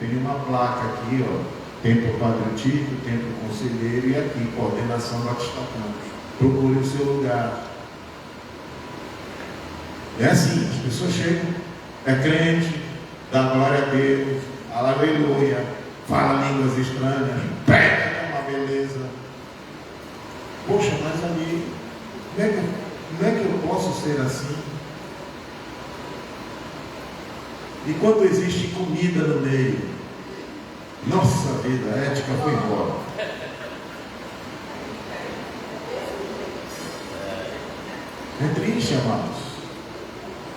Tem uma placa aqui, ó, Templo Padre Tito, Templo Conselheiro, e aqui, Coordenação Batista Campos. Procure o seu lugar. É assim, as pessoas chegam, é crente, dá glória a Deus, aleluia, fala línguas estranhas, prega, é uma beleza. Poxa, mas ali, como é que eu posso ser assim? E quando existe comida no meio, nossa vida, a ética foi embora. É triste, amados.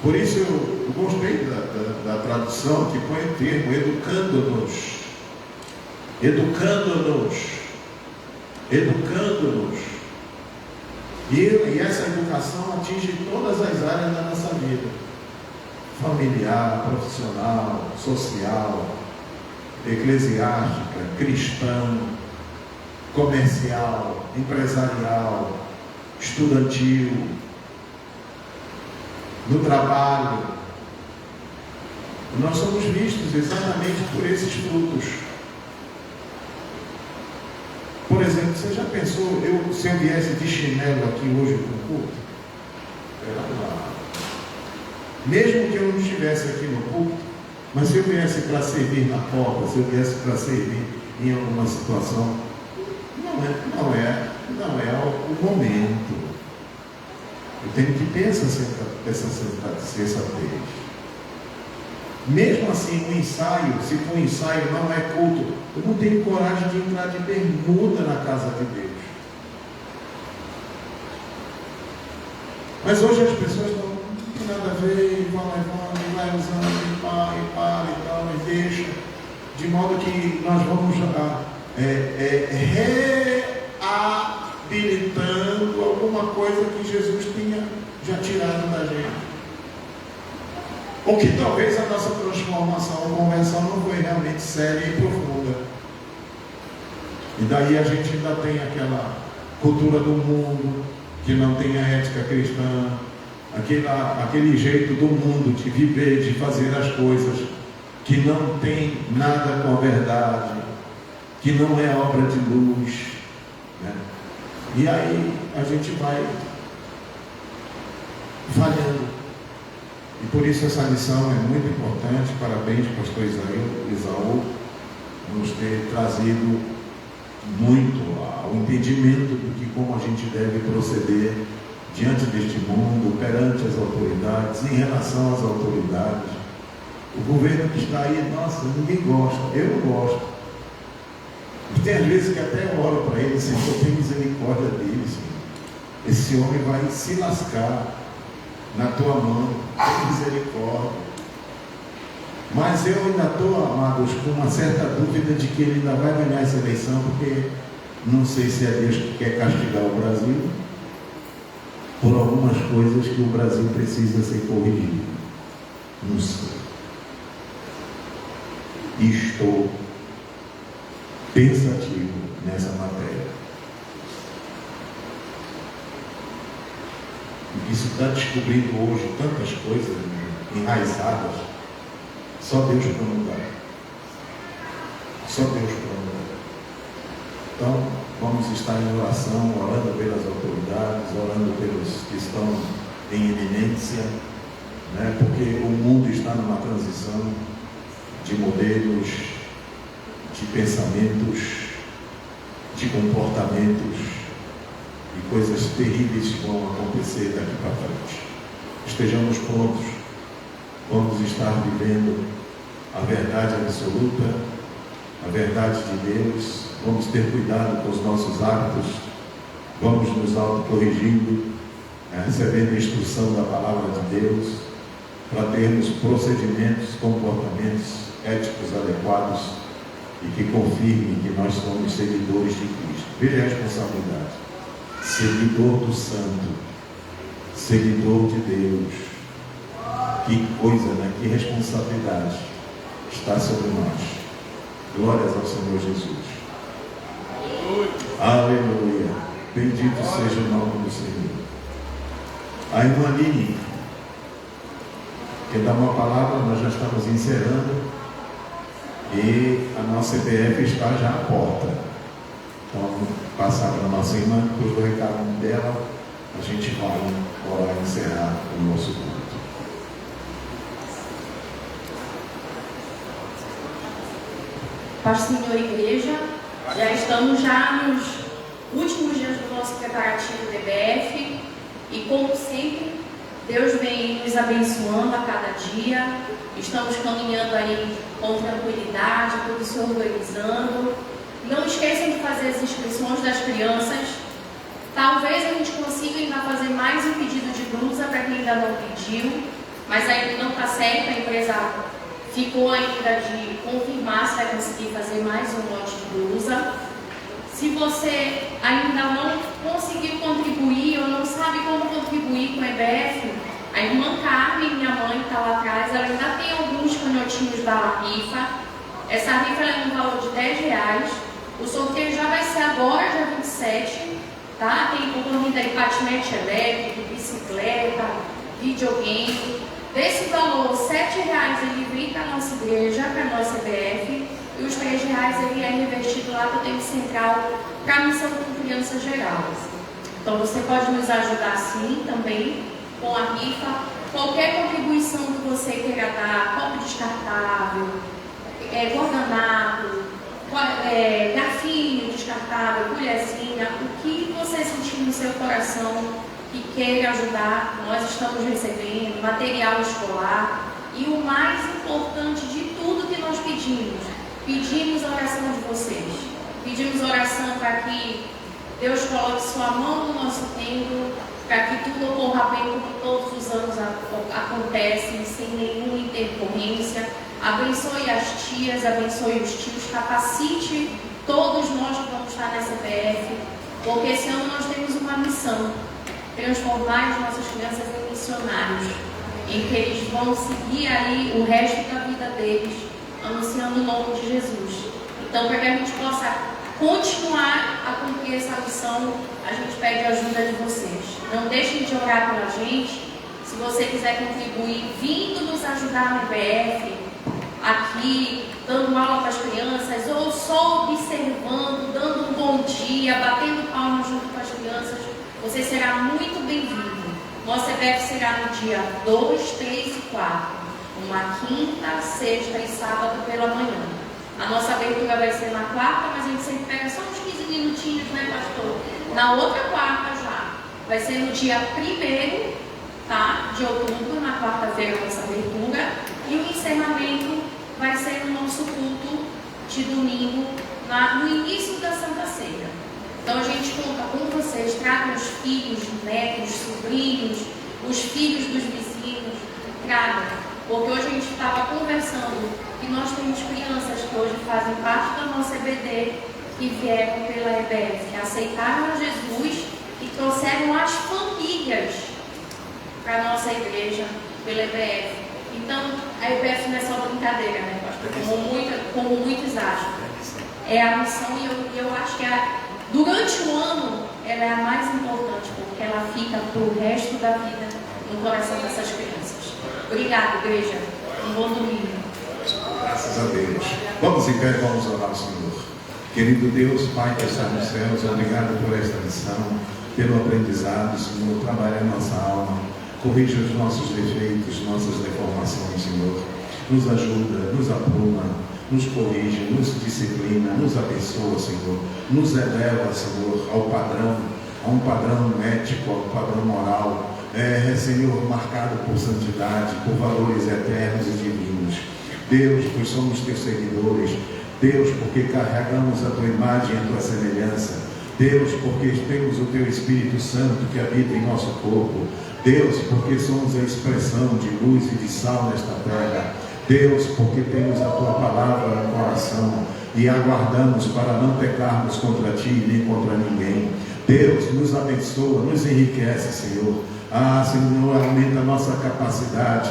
Por isso eu gostei da tradução que põe o termo educando-nos. E essa educação atinge todas as áreas da nossa vida: familiar, profissional, social, eclesiástica, cristã, comercial, empresarial, estudantil, no trabalho. Nós somos vistos exatamente por esses frutos. Por exemplo, você já pensou, se eu viesse de chinelo aqui hoje para o culto? Mesmo que eu não estivesse aqui no culto, mas se eu viesse para servir na porta, se eu viesse para servir em alguma situação, não é o momento. Eu tenho que ter essa sensatez. Mesmo assim, o ensaio, se for um ensaio, não é culto, eu não tenho coragem de entrar de bermuda na casa de Deus. Mas hoje as pessoas não tem nada a ver, vão levando, vai usando, e para e tal, e deixa, de modo que nós vamos reabilitando alguma coisa que Jesus tinha já tirado da gente. Ou que talvez a nossa transformação ou conversão não foi realmente séria e profunda. E daí a gente ainda tem aquela cultura do mundo, que não tem a ética cristã, aquele jeito do mundo de viver, de fazer as coisas, que não tem nada com a verdade, que não é obra de luz, né? E aí a gente vai falhando. E por isso essa lição é muito importante. Parabéns, pastor Isaú, nos ter trazido muito ao entendimento do que como a gente deve proceder diante deste mundo, perante as autoridades, em relação às autoridades. O governo que está aí, nossa, ninguém gosta, eu não gosto. E tem às vezes que até eu oro para ele: Senhor, tem misericórdia dele, Senhor. Esse homem vai se lascar na tua mão. tem misericórdia. Mas eu ainda estou, amados, com uma certa dúvida de que ele ainda vai ganhar essa eleição, porque não sei se é Deus que quer castigar o Brasil por algumas coisas que o Brasil precisa ser corrigido. Não sei. Estou pensativo nessa matéria. Isso está descobrindo hoje tantas coisas enraizadas. Só Deus para mudar. Só Deus para mudar. Então, vamos estar em oração, orando pelas autoridades, orando pelos que estão em eminência, né? Porque o mundo está numa transição de modelos, de pensamentos, de comportamentos, e coisas terríveis vão acontecer daqui para frente. Estejamos prontos. Vamos estar vivendo a verdade absoluta, a verdade de Deus. Vamos ter cuidado com os nossos hábitos. Vamos nos autocorrigindo, recebendo a instrução da palavra de Deus, para termos procedimentos, comportamentos éticos adequados e que confirmem que nós somos seguidores de Cristo. Veja a responsabilidade. Seguidor do Santo, seguidor de Deus. Que coisa, né? Que responsabilidade está sobre nós. Glórias ao Senhor Jesus. Aleluia. Bendito seja o nome do Senhor. A irmã Nini quer dar uma palavra, nós já estamos encerrando e a nossa EBF está já à porta. Então, passar para a nossa irmã, depois do recado dela, a gente vai orar e encerrar o nosso culto. Paz, Senhor, igreja, já estamos nos últimos dias do nosso preparativo do EBF e, como sempre, Deus vem nos abençoando a cada dia. Estamos caminhando aí com tranquilidade, tudo se organizando. Não esqueçam de fazer as inscrições das crianças. Talvez a gente consiga ainda fazer mais um pedido de blusa para quem ainda não pediu, mas ainda não está certo, a empresa ficou ainda de confirmar se vai conseguir fazer mais um lote de blusa. Se você ainda não conseguiu contribuir ou não sabe como contribuir com o EBF, a irmã Carmen, minha mãe, que está lá atrás, ela ainda tem alguns canhotinhos da rifa. Essa rifa é no valor de R$10. O sorteio já vai ser agora, dia 27, tá? Tem concorrida aí patinete elétrico, bicicleta, videogame. Desse valor, R$7 ele vem para a nossa igreja, para a nossa EBF, e os R$3 ele é revestido lá para o tempo central, para a missão com crianças geral. Então você pode nos ajudar sim também com a rifa. Qualquer contribuição que você queira dar, copo descartável, guardanapo, garfinho descartável, colherzinha, o que você sentir no seu coração que queira ajudar, nós estamos recebendo material escolar. E o mais importante de tudo que nós pedimos a oração de vocês. Pedimos oração para que Deus coloque sua mão no nosso templo, para que tudo ocorra bem como todos os anos acontece, sem nenhuma intercorrência. Abençoe as tias, abençoe os tios, capacite todos nós que vamos estar nessa EBF, porque esse ano nós temos uma missão: transformar as nossas crianças em missionários, em que eles vão seguir aí o resto da vida deles, anunciando o nome de Jesus. Então, para que a gente possa continuar a cumprir essa missão, a gente pede a ajuda de vocês. Não deixem de orar pela gente. Se você quiser contribuir, vindo nos ajudar no EBF, aqui, dando aula para as crianças, ou só observando, dando um bom dia, batendo palmas junto com as crianças, você será muito bem-vindo. Nossa EBF será no dia 2, 3 e 4, uma quinta, sexta e sábado pela manhã. A nossa abertura vai ser na quarta, mas a gente sempre pega só uns 15 minutinhos, né, pastor? Na outra quarta já. Vai ser no dia 1º, tá, de outubro, na quarta-feira, nossa abertura. E o encerramento vai ser no nosso culto de domingo, no início da Santa Ceia. Então a gente conta com vocês, tragam os filhos, netos, sobrinhos, os filhos dos vizinhos. Obrigada, porque hoje a gente estava conversando e nós temos crianças que hoje fazem parte da nossa EBD, que vieram pela EBF, que aceitaram a Jesus e trouxeram as famílias para a nossa igreja pela EBF. Então, a EBF não é só brincadeira, né, pastor? Como muitos acham. É a missão e eu acho que durante o ano ela é a mais importante, porque ela fica para o resto da vida no coração dessas crianças. Obrigada, igreja. Um bom domingo. Graças a Deus. Vamos em pé, vamos orar ao Senhor. Querido Deus, Pai que está nos céus, obrigado por esta lição, pelo aprendizado, Senhor. Trabalha a nossa alma, corrija os nossos defeitos, nossas deformações, Senhor. Nos ajuda, nos apruma, nos corrige, nos disciplina, nos abençoa, Senhor. Nos eleva, Senhor, ao padrão, a um padrão ético, a um padrão moral, Senhor, marcado por santidade, por valores eternos e divinos. Deus, pois somos teus seguidores. Deus, porque carregamos a tua imagem e a tua semelhança. Deus, porque temos o teu Espírito Santo que habita em nosso corpo. Deus, porque somos a expressão de luz e de sal nesta terra. Deus, porque temos a tua palavra no coração e aguardamos para não pecarmos contra ti nem contra ninguém. Deus, nos abençoa, nos enriquece, Senhor. Senhor, aumenta a nossa capacidade,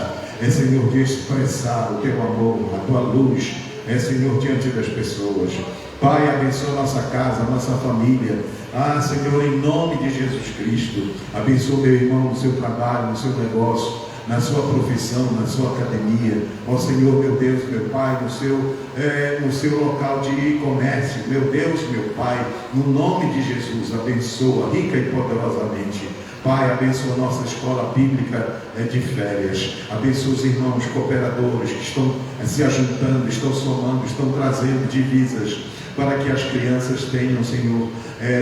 Senhor, de expressar o teu amor, a tua luz, Senhor, diante das pessoas. Pai, abençoa nossa casa, nossa família. Senhor, em nome de Jesus Cristo, abençoa meu irmão no seu trabalho, no seu negócio, na sua profissão, na sua academia. Ó Senhor, meu Deus, meu Pai, no seu local de comércio. Meu Deus, meu Pai, no nome de Jesus, abençoa rica e poderosamente. Pai, abençoa a nossa escola bíblica de férias. Abençoa os irmãos cooperadores que estão se ajuntando, estão somando, estão trazendo divisas para que as crianças tenham, Senhor,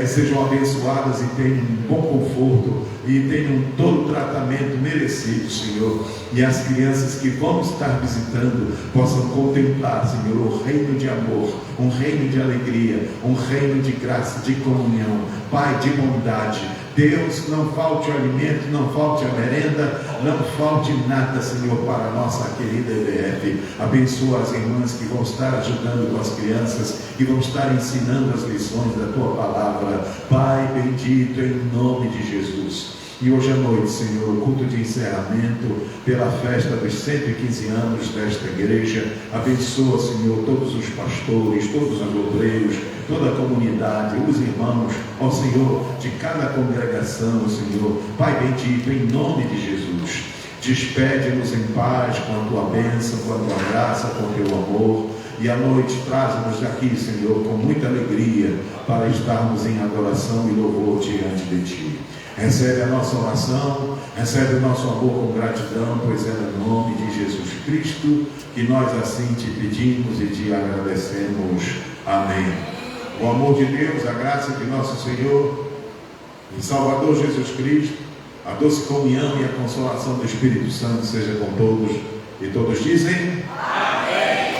sejam abençoadas e tenham um bom conforto e tenham todo o tratamento merecido, Senhor. E as crianças que vão estar visitando possam contemplar, Senhor, o reino de amor, um reino de alegria, um reino de graça, de comunhão, Pai, de bondade. Deus, não falte o alimento, não falte a merenda, não falte nada, Senhor, para a nossa querida EBF. Abençoa as irmãs que vão estar ajudando com as crianças, que vão estar ensinando as lições da tua palavra. Pai bendito, em nome de Jesus. E hoje à noite, Senhor, o culto de encerramento pela festa dos 115 anos desta igreja. Abençoa, Senhor, todos os pastores, todos os obreiros, toda a comunidade, os irmãos, ó Senhor, de cada congregação, Senhor. Pai bendito, em nome de Jesus, despede-nos em paz com a tua bênção, com a tua graça, com o teu amor. E à noite traz-nos daqui, Senhor, com muita alegria, para estarmos em adoração e louvor diante de ti. Recebe a nossa oração, recebe o nosso amor com gratidão, pois é no nome de Jesus Cristo que nós assim te pedimos e te agradecemos. Amém. O amor de Deus, a graça de nosso Senhor e Salvador Jesus Cristo, a doce comunhão e a consolação do Espírito Santo seja com todos. E todos dizem: Amém.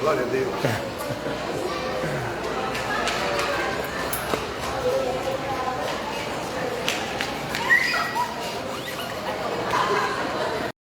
Glória a Deus.